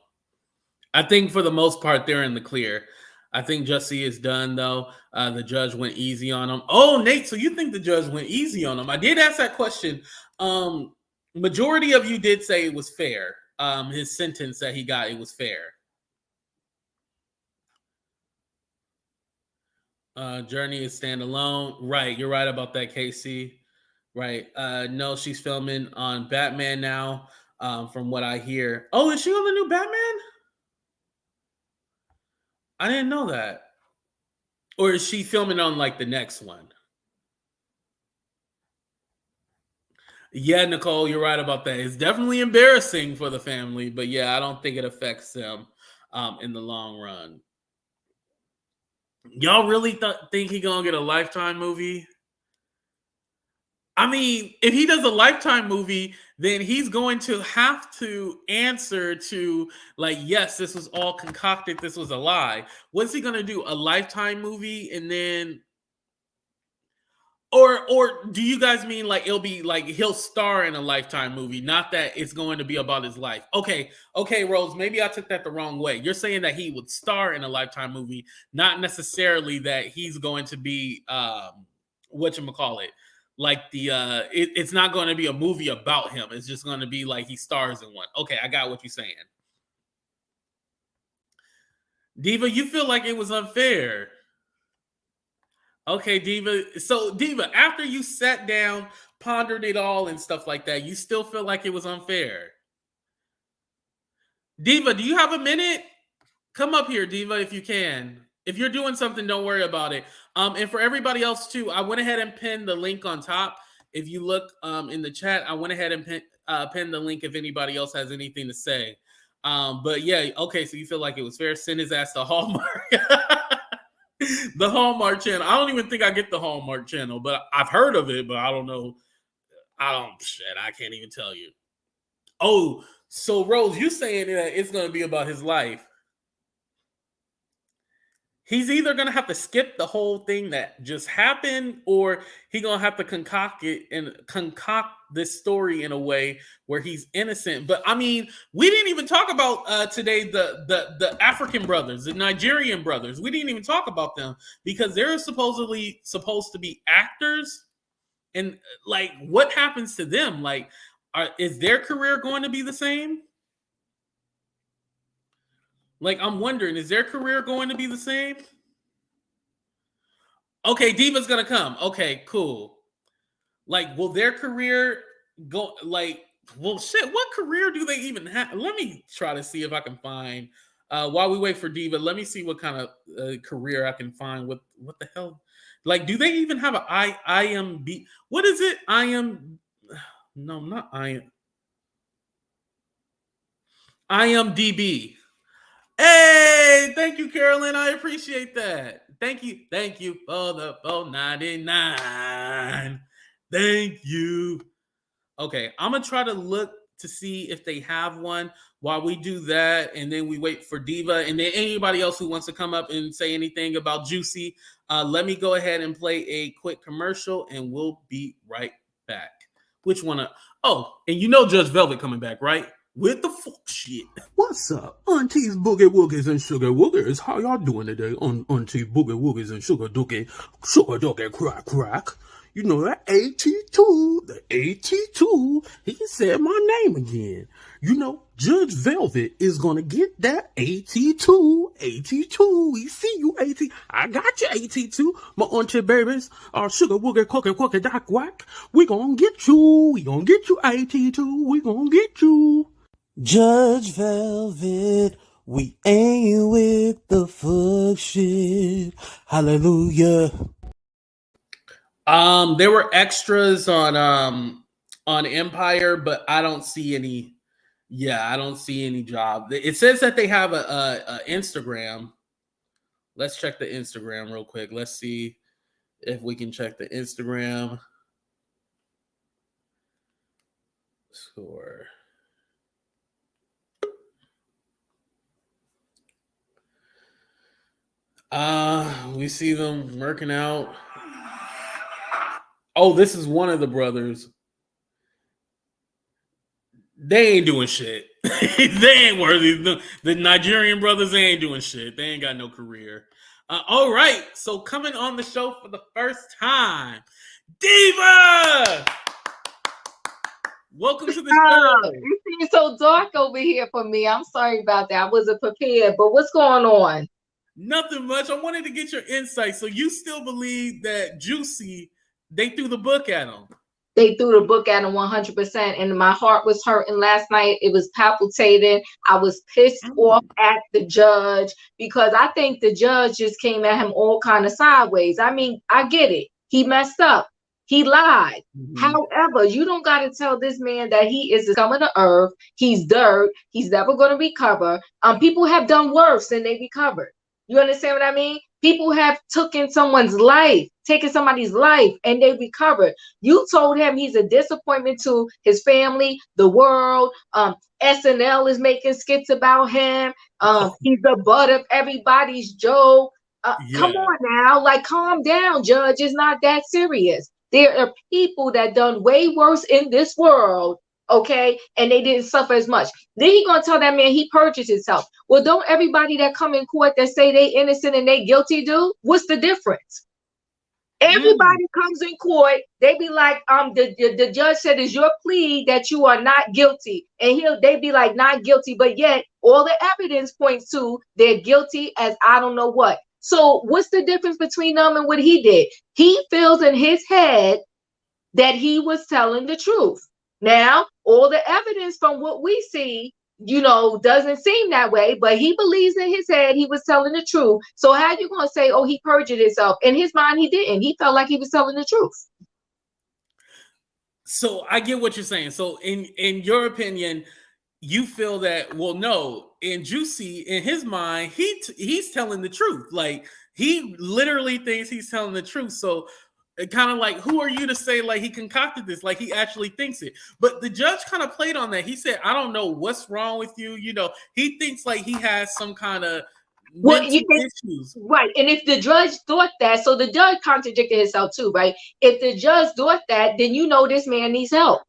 I think for the most part, they're in the clear. I think Jussie is done, though. The judge went easy on him. Oh, Nate, so you think the judge went easy on him? I did ask that question. Majority of you did say it was fair. His sentence that he got, it was fair. Journey is standalone. Right, you're right about that, Casey. Right. No, she's filming on Batman now, from what I hear. Oh, is she on the new Batman? I didn't know that. Or is she filming on like the next one? Yeah, Nicole, you're right about that. It's definitely embarrassing for the family, but yeah, I don't think it affects them in the long run. Y'all really think he gonna get a Lifetime movie? I mean, if he does a Lifetime movie, then he's going to have to answer to, like, yes, this was all concocted, this was a lie. What's he gonna do? A Lifetime movie and then, or do you guys mean like it'll be like he'll star in a Lifetime movie, not that it's going to be about his life? Okay, Rose, maybe I took that the wrong way. You're saying that he would star in a Lifetime movie, not necessarily that he's going to be whatchamacallit, like it's not going to be a movie about him. It's just going to be like he stars in one. Okay, I got what you're saying. Diva, you feel like it was unfair. Okay, Diva. So, Diva, after you sat down, pondered it all and stuff like that, you still feel like it was unfair. Diva, do you have a minute? Come up here, Diva, if you can. If you're doing something, don't worry about it. And for everybody else too, I went ahead and pinned the link on top. If you look in the chat, I went ahead and pinned the link if anybody else has anything to say. But yeah, okay, so you feel like it was fair. Send his ass to Hallmark. The Hallmark channel. I don't even think I get the Hallmark channel, but I've heard of it, but I don't know. I can't even tell you. Oh, so Rose, you saying that it's going to be about his life. He's either going to have to skip the whole thing that just happened, or he's going to have to concoct this story in a way where he's innocent. But I mean, we didn't even talk about today the African brothers, the Nigerian brothers. We didn't even talk about them because they're supposedly supposed to be actors. And like, what happens to them? Like, is their career going to be the same? Like, I'm wondering, is their career going to be the same? Okay, Diva's gonna come. Okay, cool. Like, will their career go? Like, well, shit. What career do they even have? Let me try to see if I can find. While we wait for Diva, let me see what kind of career I can find. What the hell? Like, do they even have a IMB? What is it? No, not IMDb. Hey, thank you, Carolyn. I appreciate that. Thank you for the $4.99. Thank you. Okay, I'm gonna try to look to see if they have one while we do that, and then we wait for Diva, and then anybody else who wants to come up and say anything about Jussie. Let me go ahead and play a quick commercial, and we'll be right back. Which one? Oh, and you know Judge Velvet coming back, right? With the fuck shit. What's up, aunties, boogie woogies, and sugar woogers? How y'all doing today, auntie boogie woogies and sugar doogie crack crack? You know, that AT2, the AT2, he said my name again. You know, Judge Velvet is gonna get that AT2, AT2. We see you, AT. I got you, AT2. My auntie babies are sugar, wooger, quooker, doc, whack. We gonna get you, AT2. We gonna get you. Judge Velvet, we ain't with the fuck shit. Hallelujah. There were extras on Empire, but I don't see any. Yeah, I don't see any job. It says that they have a Instagram. Let's check the Instagram real quick. Let's see if we can check the Instagram. Score. We see them working out. Oh, this is one of the brothers. They ain't doing shit. They ain't worthy. The Nigerian brothers, they ain't doing shit. They ain't got no career. All right. So coming on the show for the first time, Diva! Welcome to the show. It seems so dark over here for me. I'm sorry about that. I wasn't prepared. But what's going on? Nothing much. I wanted to get your insight. So you still believe that Jussie, they threw the book at him? They threw the book at him 100%. And my heart was hurting last night. It was palpitating. I was pissed off at the judge because I think the judge just came at him all kind of sideways. I mean, I get it. He messed up. He lied. However, you don't got to tell this man that he is coming to earth. He's dirt. He's never going to recover. People have done worse and they recovered. You understand what I mean? People have taken somebody's life, and they recovered. You told him he's a disappointment to his family, the world. SNL is making skits about him. He's the butt of everybody's joke. Come on now, like calm down, Judge. It's not that serious. There are people that done way worse in this world, okay, and they didn't suffer as much. Then he gonna tell that man he perjured himself. Well, don't everybody that come in court that say they innocent and they guilty do? What's the difference? Everybody comes in court, they be like, the judge said is your plea that you are not guilty, and they be like not guilty, but yet all the evidence points to they're guilty as I don't know what. So what's the difference between them and what he did? He feels in his head that he was telling the truth. Now, all the evidence from what we see, you know, doesn't seem that way, but he believes in his head he was telling the truth. So how you going to say, oh, he perjured himself? In his mind, he didn't. He felt like he was telling the truth. So I get what you're saying. So in your opinion, you feel that, well, no, in Jussie, in his mind, he's telling the truth. Like, he literally thinks he's telling the truth. So kind of like, who are you to say like he concocted this? Like he actually thinks it. But the judge kind of played on that. He said, I don't know what's wrong with you. You know, he thinks like he has some kind of issues. Right. And if the judge thought that, so the judge contradicted himself too, right? If the judge thought that, then you know this man needs help.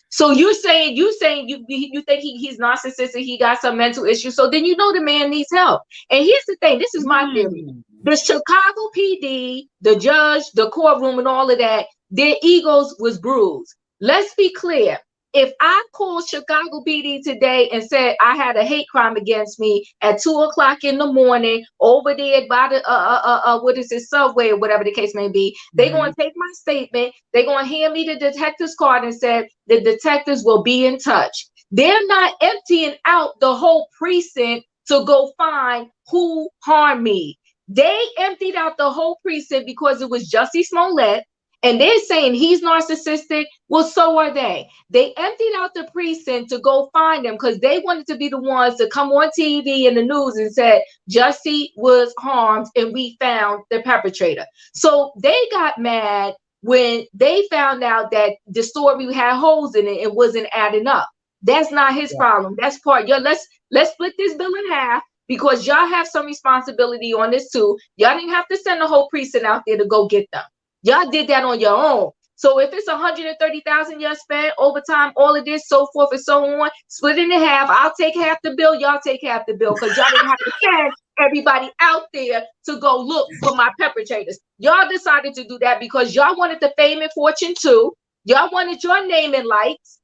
So you think he's narcissistic, he got some mental issue. So then you know the man needs help. And here's the thing, this is my theory. The Chicago PD, the judge, the courtroom, and all of that, their egos was bruised. Let's be clear. If I called Chicago PD today and said I had a hate crime against me at 2:00 in the morning over there by the subway or whatever the case may be, they're going to take my statement. They're going to hand me the detective's card and said the detectives will be in touch. They're not emptying out the whole precinct to go find who harmed me. They emptied out the whole precinct because it was Jussie Smollett. And they're saying he's narcissistic. Well, so are they. They emptied out the precinct to go find him because they wanted to be the ones to come on TV and the news and said Jussie was harmed and we found the perpetrator. So they got mad when they found out that the story had holes in it and wasn't adding up. That's not his problem. That's part. Let's split this bill in half because y'all have some responsibility on this too. Y'all didn't have to send the whole precinct out there to go get them. Y'all did that on your own. So if it's $130,000 y'all spent overtime, all of this, so forth and so on, split it in half. I'll take half the bill. Y'all take half the bill because y'all didn't have to spend everybody out there to go look for my perpetrators. Y'all decided to do that because y'all wanted the fame and fortune too. Y'all wanted your name and lights.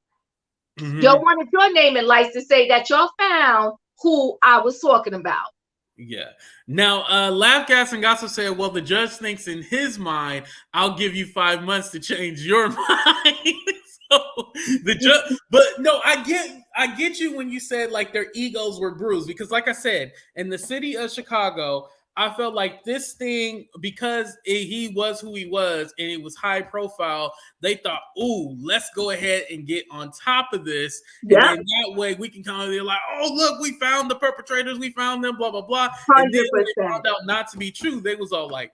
Y'all wanted your name and lights to say that y'all found who I was talking about. Yeah. Now, Laugh Gas and Gossip said, well, the judge thinks in his mind, I'll give you 5 months to change your mind. So the judge, but no, I get you when you said like their egos were bruised, because like I said, in the city of Chicago, I felt like this thing, because he was who he was and it was high profile, they thought, ooh, let's go ahead and get on top of this. Yep. And then that way we can kind of be like, oh, look, we found the perpetrators, we found them, blah, blah, blah. 100%. And then when they found out not to be true, they was all like,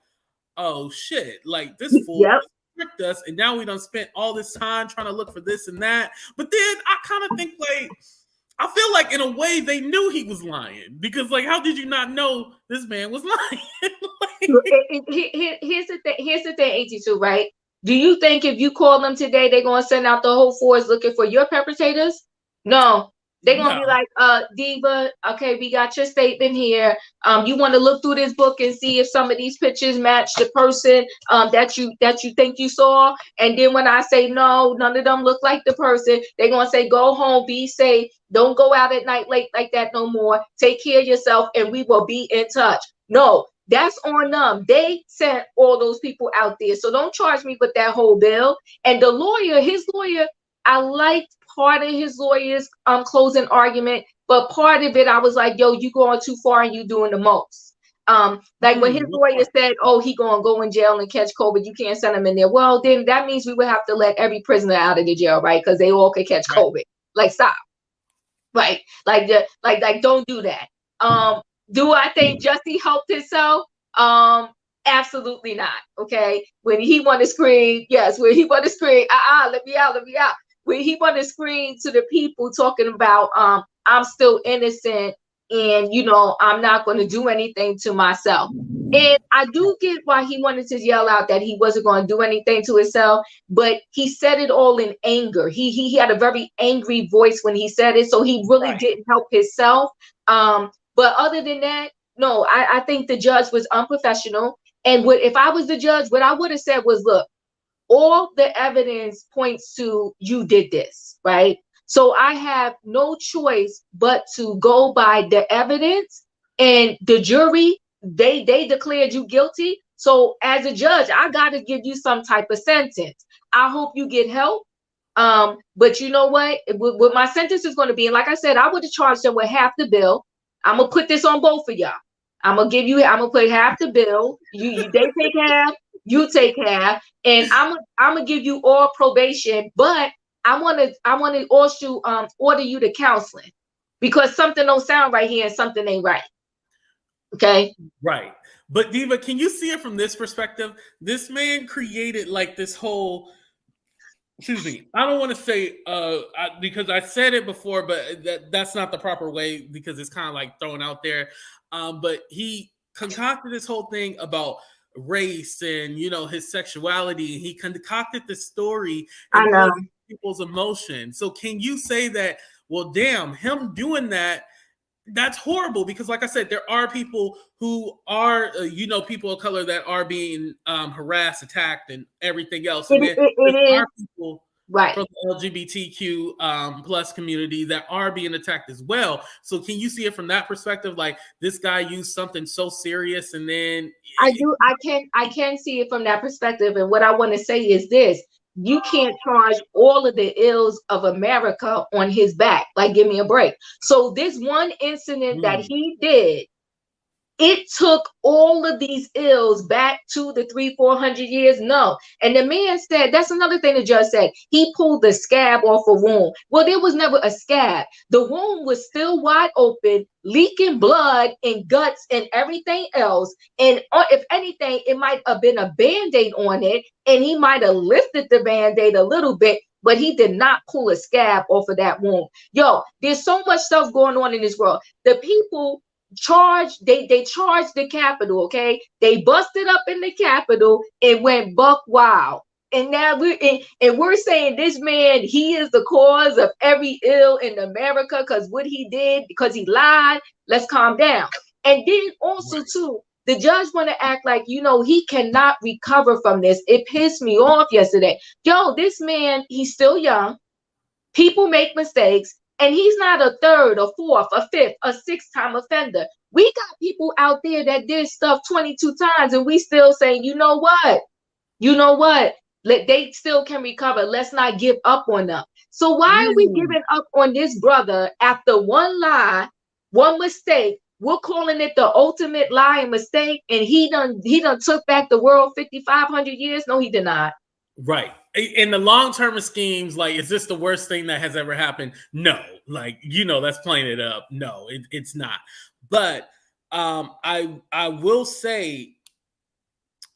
oh, shit, like this fool tricked us. And now we done spent all this time trying to look for this and that. But then I kind of think like, I feel like in a way they knew he was lying, because like, how did you not know this man was lying? Here's the thing, 82, right? Do you think if you call them today, they're gonna send out the whole force looking for your perpetrators? No. They're gonna be like, Diva, okay, we got your statement here. You want to look through this book and see if some of these pictures match the person that you think you saw. And then when I say no, none of them look like the person, they're gonna say, go home, be safe, don't go out at night late like that no more. Take care of yourself, and we will be in touch. No, that's on them. They sent all those people out there. So don't charge me with that whole bill. And the lawyer, his lawyer, I liked part of his lawyer's closing argument, but part of it I was like, yo, you going too far and you doing the most. Like when his lawyer said, oh, he gonna go in jail and catch COVID, you can't send him in there. Well, then that means we would have to let every prisoner out of the jail, right? Because they all could catch COVID. Like, stop. Right. Like don't do that. Do I think Jussie helped himself? Absolutely not. Okay. When he want to scream, yes, when he want to scream, let me out. When he want to scream to the people talking about I'm still innocent and I'm not going to do anything to myself. And I do get why he wanted to yell out that he wasn't going to do anything to himself, but he said it all in anger. He had a very angry voice when he said it, so he really didn't help himself. But other than that, no, I think the judge was unprofessional. And if I was the judge, what I would have said was, look, all the evidence points to you did this, right? So I have no choice but to go by the evidence, and the jury, they declared you guilty. So as a judge, I got to give you some type of sentence. I hope you get help. But you know what my sentence is going to be, and like I said, I would have charged them with half the bill. I'm gonna put this on both of y'all. I'm gonna put half the bill. They take half, you take half, and I'm gonna give you all probation, but I wanna also order you to counseling, because something don't sound right here and something ain't right. Okay. Right. But Diva, can you see it from this perspective? This man created like this whole, excuse me, I don't want to say because I said it before, but that's not the proper way, because it's kind of like thrown out there. But he concocted this whole thing about race and his sexuality. He concocted this story and people's emotions. So can you say that, well, damn, him doing that, that's horrible? Because like I said, there are people who are people of color that are being harassed, attacked, and everything else. And there are people from the LGBTQ plus community that are being attacked as well. So can you see it from that perspective? Like, this guy used something so serious, and then I can see it from that perspective. And what I want to say is this: you can't charge all of the ills of America on his back. Like, give me a break. So this one incident that he did, it took all of these ills back to the 300-400 years. No. And the man said, that's another thing the judge said, he pulled the scab off a wound. Well, there was never a scab. The wound was still wide open, leaking blood and guts and everything else. And if anything, it might have been a Band-Aid on it, and he might have lifted the Band-Aid a little bit, but he did not pull a scab off of that wound. Yo, there's so much stuff going on in this world. The people they charged the Capitol, okay? They busted up in the Capitol and went buck wild. And now we're saying this man, he is the cause of every ill in America because what he did, because he lied. Let's calm down. And then also too, the judge want to act like, he cannot recover from this. It pissed me off yesterday. Yo, this man, he's still young. People make mistakes, and he's not a third, a fourth, a fifth, a sixth-time offender. We got people out there that did stuff 22 times, and we still saying, you know what? They still can recover. Let's not give up on them. So why are we giving up on this brother after one lie, one mistake? We're calling it the ultimate lie and mistake, and he done took back the world 5,500 years. No, he did not. Right. In the long-term schemes, like, is this the worst thing that has ever happened? No. Like, that's playing it up. No, it's not. But I will say,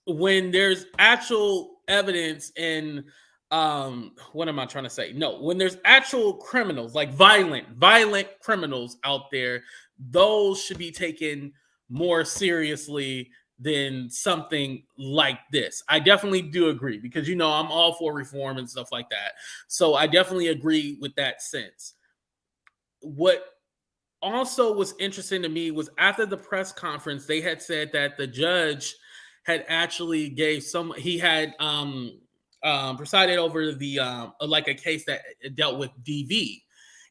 when there's actual evidence and what am I trying to say? No, when there's actual criminals, like violent criminals out there, those should be taken more seriously than something like this. I definitely do agree, because I'm all for reform and stuff like that. So I definitely agree with that sense. What also was interesting to me was, after the press conference, they had said that the judge had actually he had presided over the like a case that dealt with DV,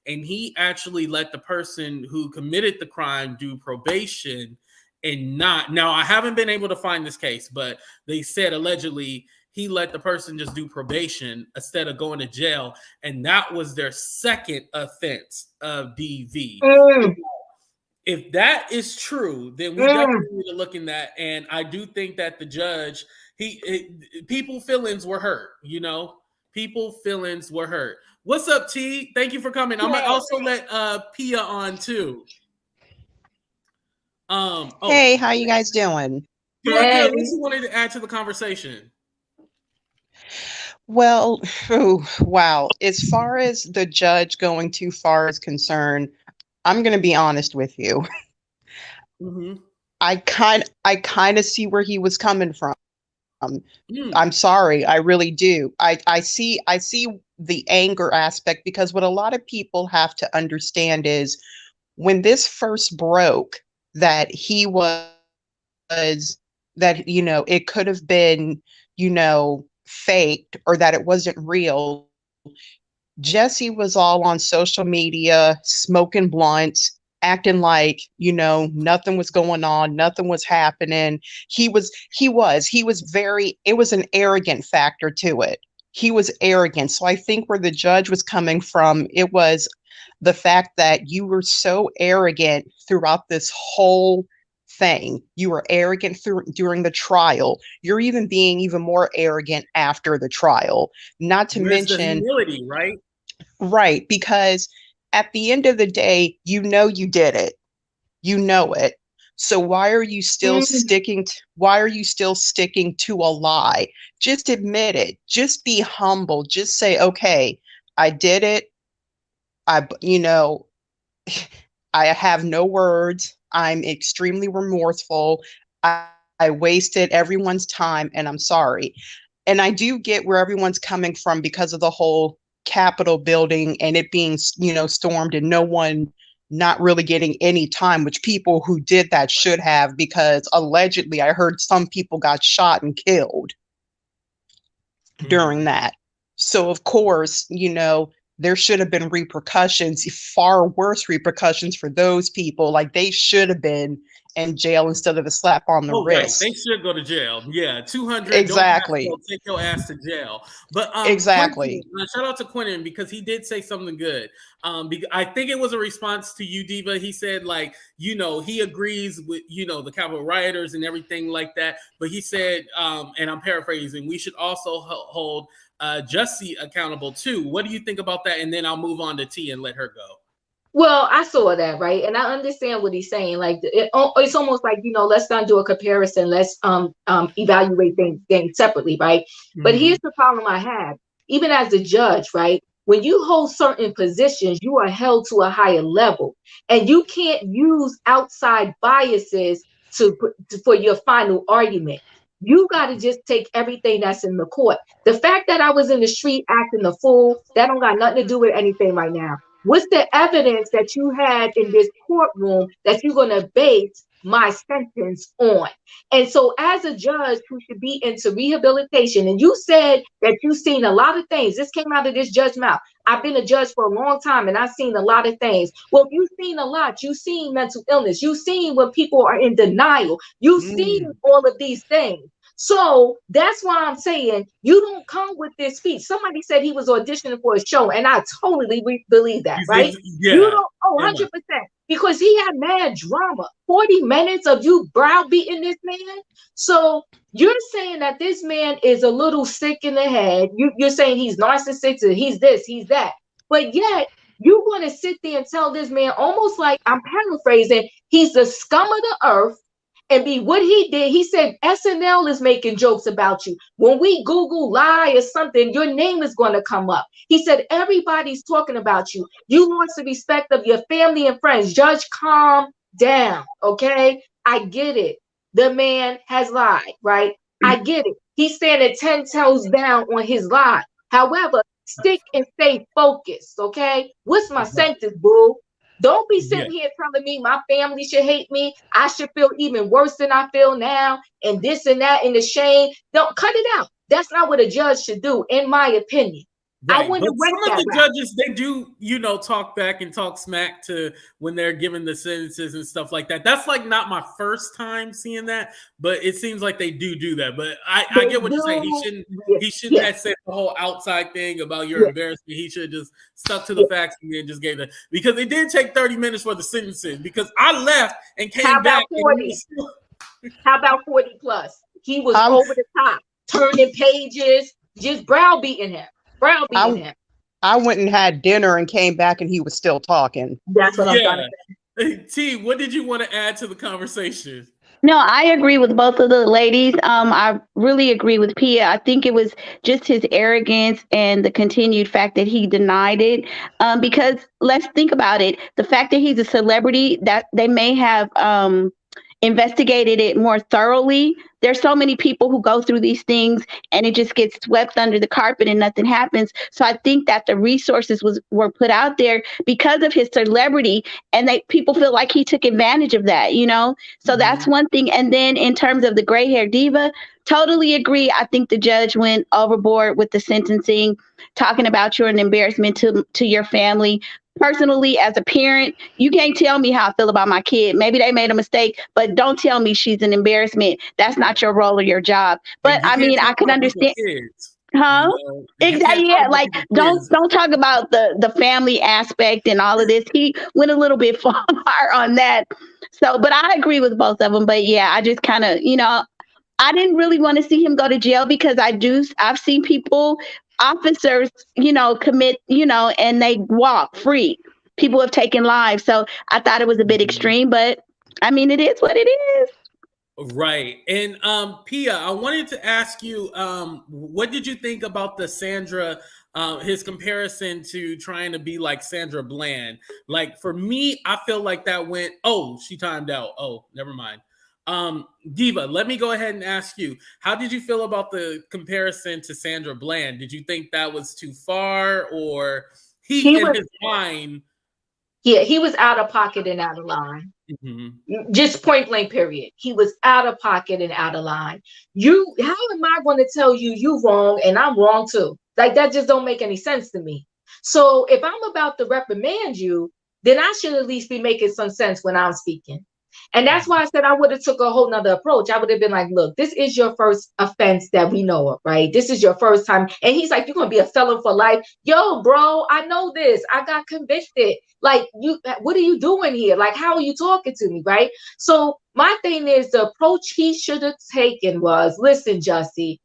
and he actually let the person who committed the crime do probation. And now, I haven't been able to find this case, but they said allegedly he let the person just do probation instead of going to jail, and that was their second offense of DV. If that is true, then we definitely need to look in that. And I do think that the judge, people feelings were hurt. People feelings were hurt. What's up, T? Thank you for coming. I might also let Pia on too. Hey, how you guys doing? Doing good. What you wanted to add to the conversation? Well, wow. As far as the judge going too far is concerned, I'm going to be honest with you. Mm-hmm. I kind of see where he was coming from. I'm sorry, I really do. I see the anger aspect, because what a lot of people have to understand is, when this first broke, that he was that it could have been faked, or that it wasn't real. Jussie was all on social media smoking blunts, acting like nothing was going on, nothing was happening. He was very, it was an arrogant factor to it. He was arrogant. So I think where the judge was coming from, it was the fact that you were so arrogant throughout this whole thing. You were arrogant during the trial. You're even being even more arrogant after the trial. Not to mention the humility, right? Right, because at the end of the day, you did it. You know it. So why are you still sticking to a lie? Just admit it. Just be humble. Just say, okay, I did it. I have no words. I'm extremely remorseful. I wasted everyone's time, and I'm sorry. And I do get where everyone's coming from, because of the whole Capitol building and it being, stormed, and no one not really getting any time, which people who did that should have, because allegedly I heard some people got shot and killed during that. So of course, there should have been repercussions, far worse repercussions for those people. Like, they should have been in jail instead of a slap on the wrist. Right. They should go to jail. Yeah, 200. Exactly. Don't take your ass to jail. But exactly. Quentin, shout out to Quentin, because he did say something good. I think it was a response to you, Diva. He said, like, he agrees with the Capitol rioters and everything like that. But he said, and I'm paraphrasing, we should also hold Jussie accountable too. What do you think about that? And then I'll move on to T and let her go. Well, I saw that, right? And I understand what he's saying. Like, it's almost like, let's not do a comparison. Let's evaluate things separately, right? Mm-hmm. But here's the problem I have. Even as a judge, right? When you hold certain positions, you are held to a higher level, and you can't use outside biases for your final argument. You got to just take everything that's in the court. The fact that I was in the street acting a fool, that don't got nothing to do with anything right now. What's the evidence that you had in this courtroom that you're going to base my sentence on. And so as a judge who should be into rehabilitation, and you said that you've seen a lot of things. This came out of this judge's mouth. I've been a judge for a long time and I've seen a lot of things. Well, you've seen a lot. You've seen mental illness. You've seen when people are in denial. You've seen all of these things. So that's why I'm saying you don't come with this speech. Somebody said he was auditioning for a show, and I totally believe that, right? Yeah. You don't, 100%. Because he had mad drama. 40 minutes of you browbeating this man. So you're saying that this man is a little sick in the head. You're saying he's narcissistic, he's this, he's that. But yet, you're going to sit there and tell this man, almost like, I'm paraphrasing, he's the scum of the earth. And be what he did. He said SNL is making jokes about you. When we Google lie or something, your name is going to come up. He said everybody's talking about you. You lost the respect of your family and friends. Judge, calm down, okay? I get it. The man has lied, right? I get it. He's standing 10 toes down on his lie. However, stick and stay focused, okay? What's my sentence, boo? Don't be sitting here telling me my family should hate me. I should feel even worse than I feel now, and this and that, and the shame. Don't cut it out. That's not what a judge should do, in my opinion. Right. But some of the judges, they do, talk back and talk smack to when they're giving the sentences and stuff like that. That's like not my first time seeing that, but it seems like they do that. But I get what you're saying. He shouldn't have said the whole outside thing about your embarrassment. He should have just stuck to the facts and then just gave that, because it did take 30 minutes for the sentences, because I left and came back. 40? How about 40 plus? He was over the top, turning pages, just browbeating him. I went and had dinner and came back and he was still talking. That's what I'm trying to say. T, what did you want to add to the conversation? No, I agree with both of the ladies. I really agree with Pia. I think it was just his arrogance and the continued fact that he denied it. Because let's think about it. The fact that he's a celebrity, that they may have investigated it more thoroughly. There's so many people who go through these things and it just gets swept under the carpet and nothing happens. So I think that the resources were put out there because of his celebrity, and people feel like he took advantage of that, So that's one thing. And then in terms of the gray hair diva, totally agree. I think the judge went overboard with the sentencing, talking about you're an embarrassment to your family. Personally, as a parent, you can't tell me how I feel about my kid. Maybe they made a mistake, but don't tell me she's an embarrassment. That's not your role or your job. But I mean, I can understand. Huh? Exactly. Yeah. Like, don't talk about the family aspect and all of this. He went a little bit far on that. So, but I agree with both of them. But yeah, I just kind of, I didn't really want to see him go to jail, because I've seen people, officers, commit, and they walk free. People have taken lives. So I thought it was a bit extreme, but I mean, it is what it is. Right. And Pia, I wanted to ask you, what did you think about the Sandra, his comparison to trying to be like Sandra Bland? Like, for me, I feel like that went, she timed out. Oh, never mind. Diva, let me go ahead and ask you, how did you feel about the comparison to Sandra Bland? Did you think that was too far, or he in his mind? Yeah, he was out of pocket and out of line. Just point blank, period. He was out of pocket and out of line. How am I going to tell you wrong and I'm wrong too? Like, that just don't make any sense to me. So if I'm about to reprimand you, then I should at least be making some sense when I'm speaking. And that's why I said I would have took a whole nother approach. I would have been like, look, this is your first offense that we know of, right? This is your first time. And he's like, you're going to be a felon for life. Yo, bro, I know this. I got convicted. Like, what are you doing here? Like, how are you talking to me, right? So my thing is, the approach he should have taken was, listen, Jussie,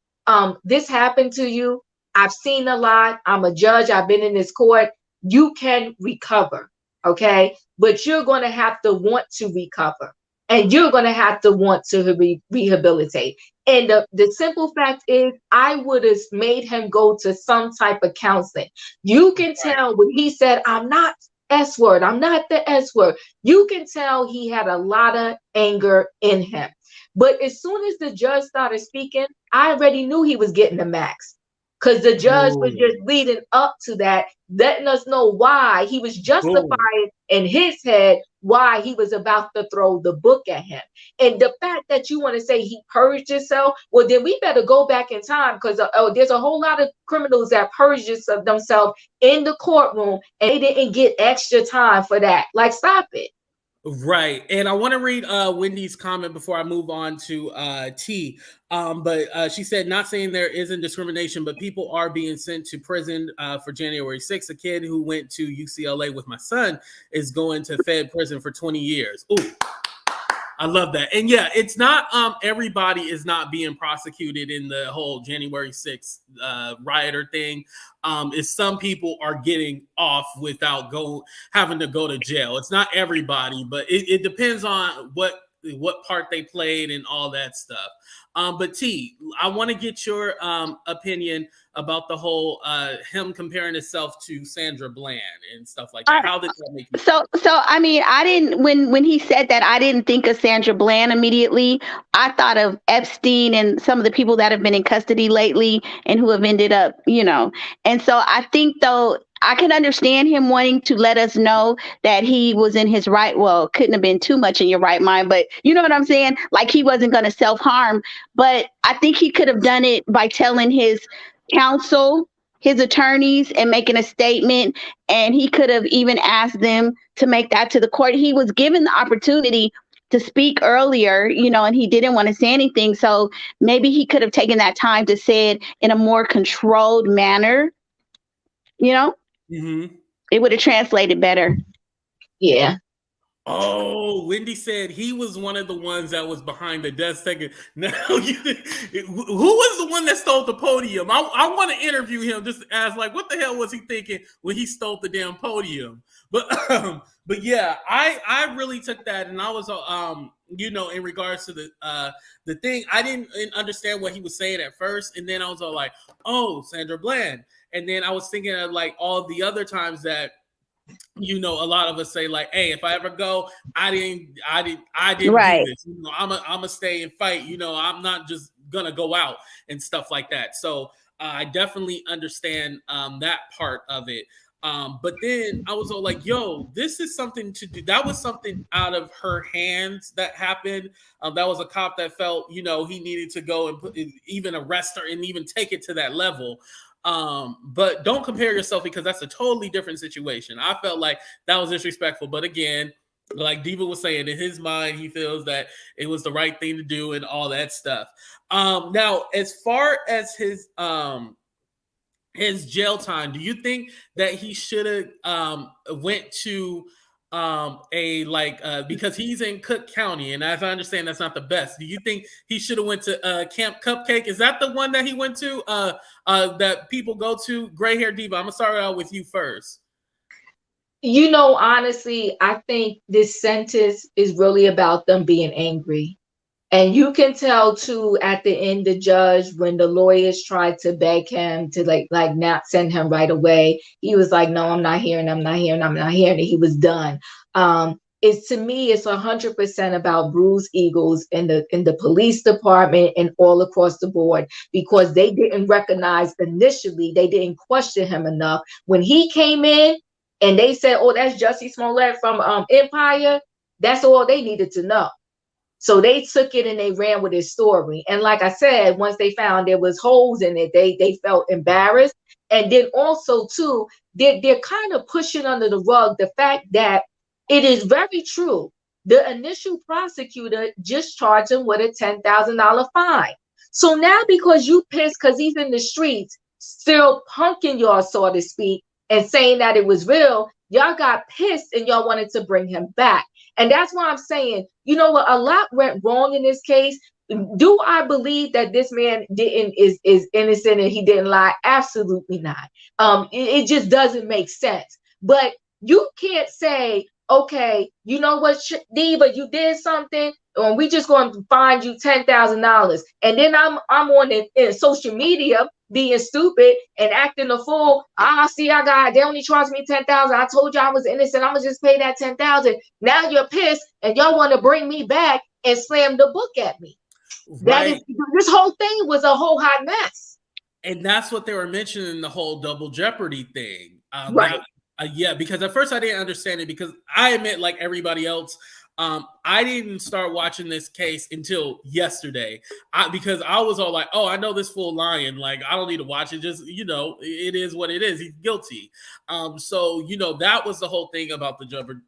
this happened to you. I've seen a lot. I'm a judge. I've been in this court. You can recover. Okay, but you're going to have to want to recover, and you're going to have to want to rehabilitate. And the simple fact is, I would have made him go to some type of counseling. You can tell when he said, I'm not S word, I'm not the S word. You can tell he had a lot of anger in him. But as soon as the judge started speaking, I already knew he was getting the max. because the judge was Ooh. just leading up to that, letting us know why he was justifying in his head why he was about to throw the book at him. And the fact that you want to say he purged himself, well, then we better go back in time, because there's a whole lot of criminals that purged themselves in the courtroom and they didn't get extra time for that. Like, stop it. Right. And I want to read Wendy's comment before I move on to T. But she said, not saying there isn't discrimination, but people are being sent to prison for January 6th. A kid who went to UCLA with my son is going to Fed prison for 20 years. Ooh. I love that. And yeah, it's not everybody is not being prosecuted in the whole January 6th rioter thing. Is some people are getting off without having to go to jail. It's not everybody, but it depends on what part they played and all that stuff. But T, I want to get your opinion about the whole him comparing himself to Sandra Bland and stuff like that. How did that make you feel? So I mean, I didn't when he said that, I didn't think of Sandra Bland immediately. I thought of Epstein and some of the people that have been in custody lately and who have ended up, And so I think, though, I can understand him wanting to let us know that he was in his right. Well, couldn't have been too much in your right mind, but you know what I'm saying? Like, he wasn't going to self-harm. But I think he could have done it by telling his counsel, his attorneys, and making a statement. And he could have even asked them to make that to the court. He was given the opportunity to speak earlier, and he didn't want to say anything. So maybe he could have taken that time to say it in a more controlled manner. Mm-hmm. It would have translated better. Yeah. Oh, Wendy said he was one of the ones that was behind the desk taking. Now, who was the one that stole the podium? I want to interview him just to ask, like, what the hell was he thinking when he stole the damn podium? But yeah, I really took that, and I was in regards to the thing, I didn't understand what he was saying at first, and then I was all like, oh, Sandra Bland, and then I was thinking of like all the other times that. A lot of us say like, "Hey, if I ever go, I didn't right. do this. I'm a stay and fight. I'm not just gonna go out and stuff like that." So I definitely understand that part of it. But then I was all like, "Yo, this is something to do." That was something out of her hands that happened. That was a cop that felt, he needed to go and even arrest her and even take it to that level. But don't compare yourself, because that's a totally different situation. I felt like that was disrespectful. But again, like Diva was saying, in his mind, he feels that it was the right thing to do and all that stuff. Now, as far as his jail time, do you think that he should have went to because he's in Cook County, and as I understand, that's not the best. Do you think he should have went to Camp Cupcake? Is that the one that he went to that people go to? Gray hair Diva, I'm gonna start out with you first. Honestly, I think this sentence is really about them being angry. And you can tell too at the end, the judge, when the lawyers tried to beg him to like not send him right away, he was like, "No, I'm not hearing. He was done. It's, to me, it's 100% about bruised egos in the police department and all across the board, because they didn't recognize initially, they didn't question him enough when he came in, and they said, "Oh, that's Jussie Smollett from Empire." That's all they needed to know. So they took it and they ran with his story. And like I said, once they found there was holes in it, they felt embarrassed. And then also too, they're kind of pushing under the rug the fact that it is very true. The initial prosecutor just charged him with a $10,000 fine. So now, because you pissed because he's in the streets, still punking y'all, so to speak, and saying that it was real, y'all got pissed and y'all wanted to bring him back. And that's why I'm saying, you know what, a lot went wrong in this case. Do I believe that this man is innocent and he didn't lie? Absolutely not. It just doesn't make sense. But you can't say, okay, you know what, Diva, you did something, and we just going to find you $10,000. And then I'm on in social media being stupid and acting a fool. They only charged me $10,000. I told you I was innocent. I'm gonna just pay that $10,000. Now you're pissed and y'all want to bring me back and slam the book at me. Right. This whole thing was a whole hot mess. And that's what they were mentioning, the whole double jeopardy thing. Right. Yeah, because at first I didn't understand it, because I admit, like everybody else, I didn't start watching this case until yesterday. Because I was all like, oh, I know this fool lying. Like, I don't need to watch it. Just, it is what it is. He's guilty. So, that was the whole thing about the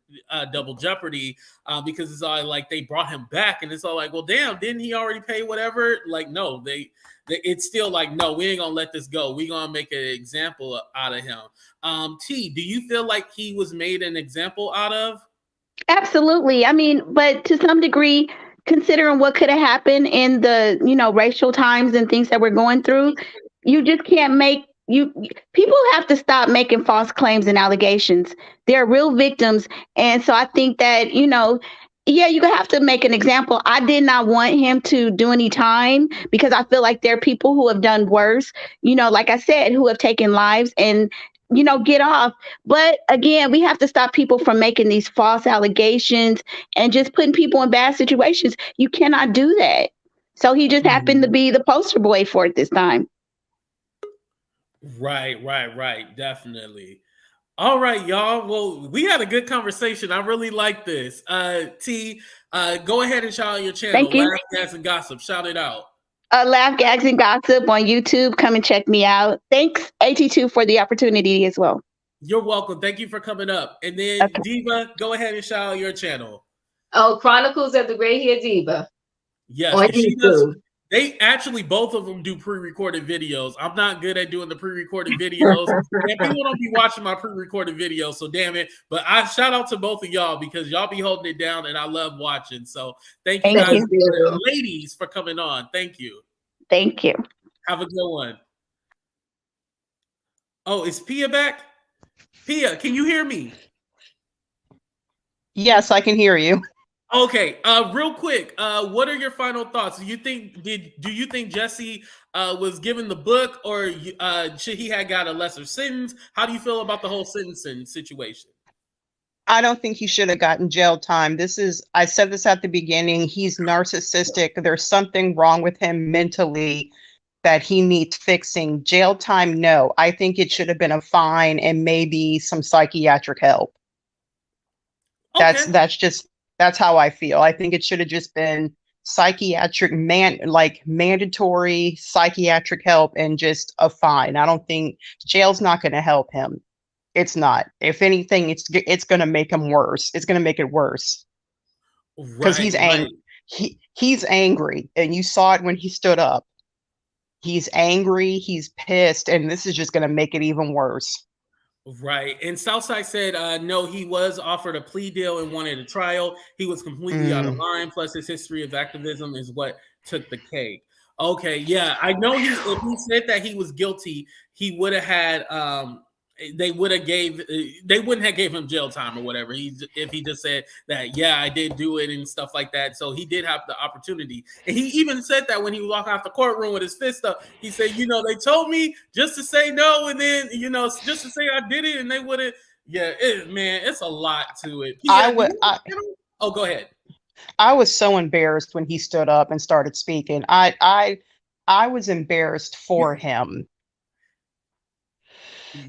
double jeopardy, because it's all like they brought him back, and it's all like, well, damn, didn't he already pay whatever? Like, no, it's still like, no, we ain't gonna let this go. We gonna make an example out of him. T, do you feel like he was made an example out of? Absolutely. I mean, but to some degree, considering what could have happened in the, racial times and things that we're going through, you just can't make people have to stop making false claims and allegations. They're real victims. And so I think that, yeah, you have to make an example. I did not want him to do any time because I feel like there are people who have done worse, like I said, who have taken lives and, get off. But again, we have to stop people from making these false allegations and just putting people in bad situations. You cannot do that. So he just happened to be the poster boy for it this time. Right. Definitely. All right, y'all. Well, we had a good conversation. I really like this. T, go ahead and shout out your channel. Thank you. Laugh, Gas, and Gossip. Shout it out. Laugh, Gags, and Gossip on YouTube. Come and check me out. Thanks, AT2, for the opportunity as well. You're welcome. Thank you for coming up. And then, okay. Diva, go ahead and shout out your channel. Oh, Chronicles of the Gray Hair Diva. Yes, they actually, both of them do pre-recorded videos. I'm not good at doing the pre-recorded videos. And people don't be watching my pre-recorded videos, so damn it. But I shout out to both of y'all because y'all be holding it down and I love watching. So thank you guys, ladies, for coming on. Thank you. Thank you. Have a good one. Oh, is Pia back? Pia, can you hear me? Yes, I can hear you. Okay, real quick, what are your final thoughts? Do you think Jussie was given the book, or should he have got a lesser sentence? How do you feel about the whole sentencing situation? I don't think he should have gotten jail time. I said this at the beginning, he's narcissistic. There's something wrong with him mentally that he needs fixing. Jail time, no. I think it should have been a fine and maybe some psychiatric help. Okay. That's how I feel. I think it should have just been mandatory psychiatric help and just a fine. I don't think jail's not going to help him. It's not. If anything, it's going to make him worse. It's going to make it worse because he's angry. He's angry, and you saw it when he stood up. He's angry. He's pissed, and this is just going to make it even worse. Right. And Southside said, no, he was offered a plea deal and wanted a trial. He was completely out of line. Plus, his history of activism is what took the cake. Okay. Yeah. I know if he said that he was guilty, he would have had, they wouldn't have gave him jail time or whatever. If he just said that, yeah, I did do it and stuff like that. So he did have the opportunity. And he even said that when he was walking out the courtroom with his fist up, he said, they told me just to say no. And then, just to say I did it and they wouldn't. Yeah, it's a lot to it. Oh, go ahead. I was so embarrassed when he stood up and started speaking. I was embarrassed for him.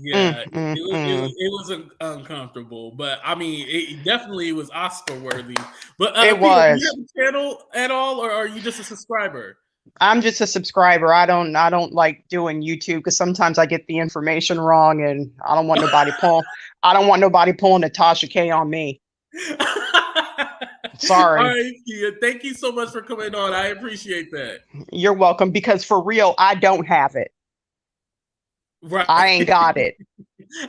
Yeah, it was uncomfortable, but I mean, it definitely was Oscar worthy. But it was. Do you have a channel at all, or are you just a subscriber? I'm just a subscriber. I don't like doing YouTube because sometimes I get the information wrong, and I don't want nobody pulling Natasha K on me. Sorry. All right, Kia, thank you so much for coming on. I appreciate that. You're welcome. Because for real, I don't have it. Right. I ain't got it.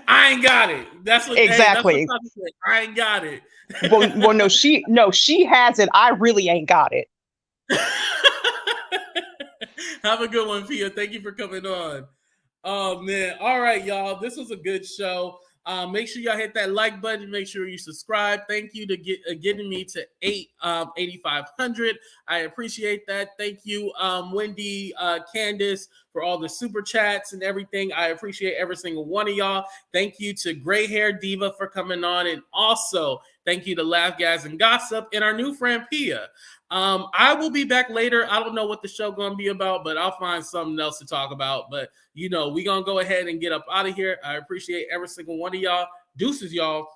I ain't got it. That's what exactly. That's what I ain't got it. well, no, she has it. I really ain't got it. Have a good one, Pia. Thank you for coming on. Oh man. All right, y'all. This was a good show. Make sure y'all hit that like button. Make sure you subscribe. Thank you to getting me to 8,500. I appreciate that. Thank you, Wendy, Candace, for all the super chats and everything. I appreciate every single one of y'all. Thank you to Gray Hair Diva for coming on. And also thank you to Laugh, Gas, and Gossip and our new friend Pia. I will be back later. I don't know what the show going to be about, but I'll find something else to talk about. But, we're going to go ahead and get up out of here. I appreciate every single one of y'all. Deuces, y'all.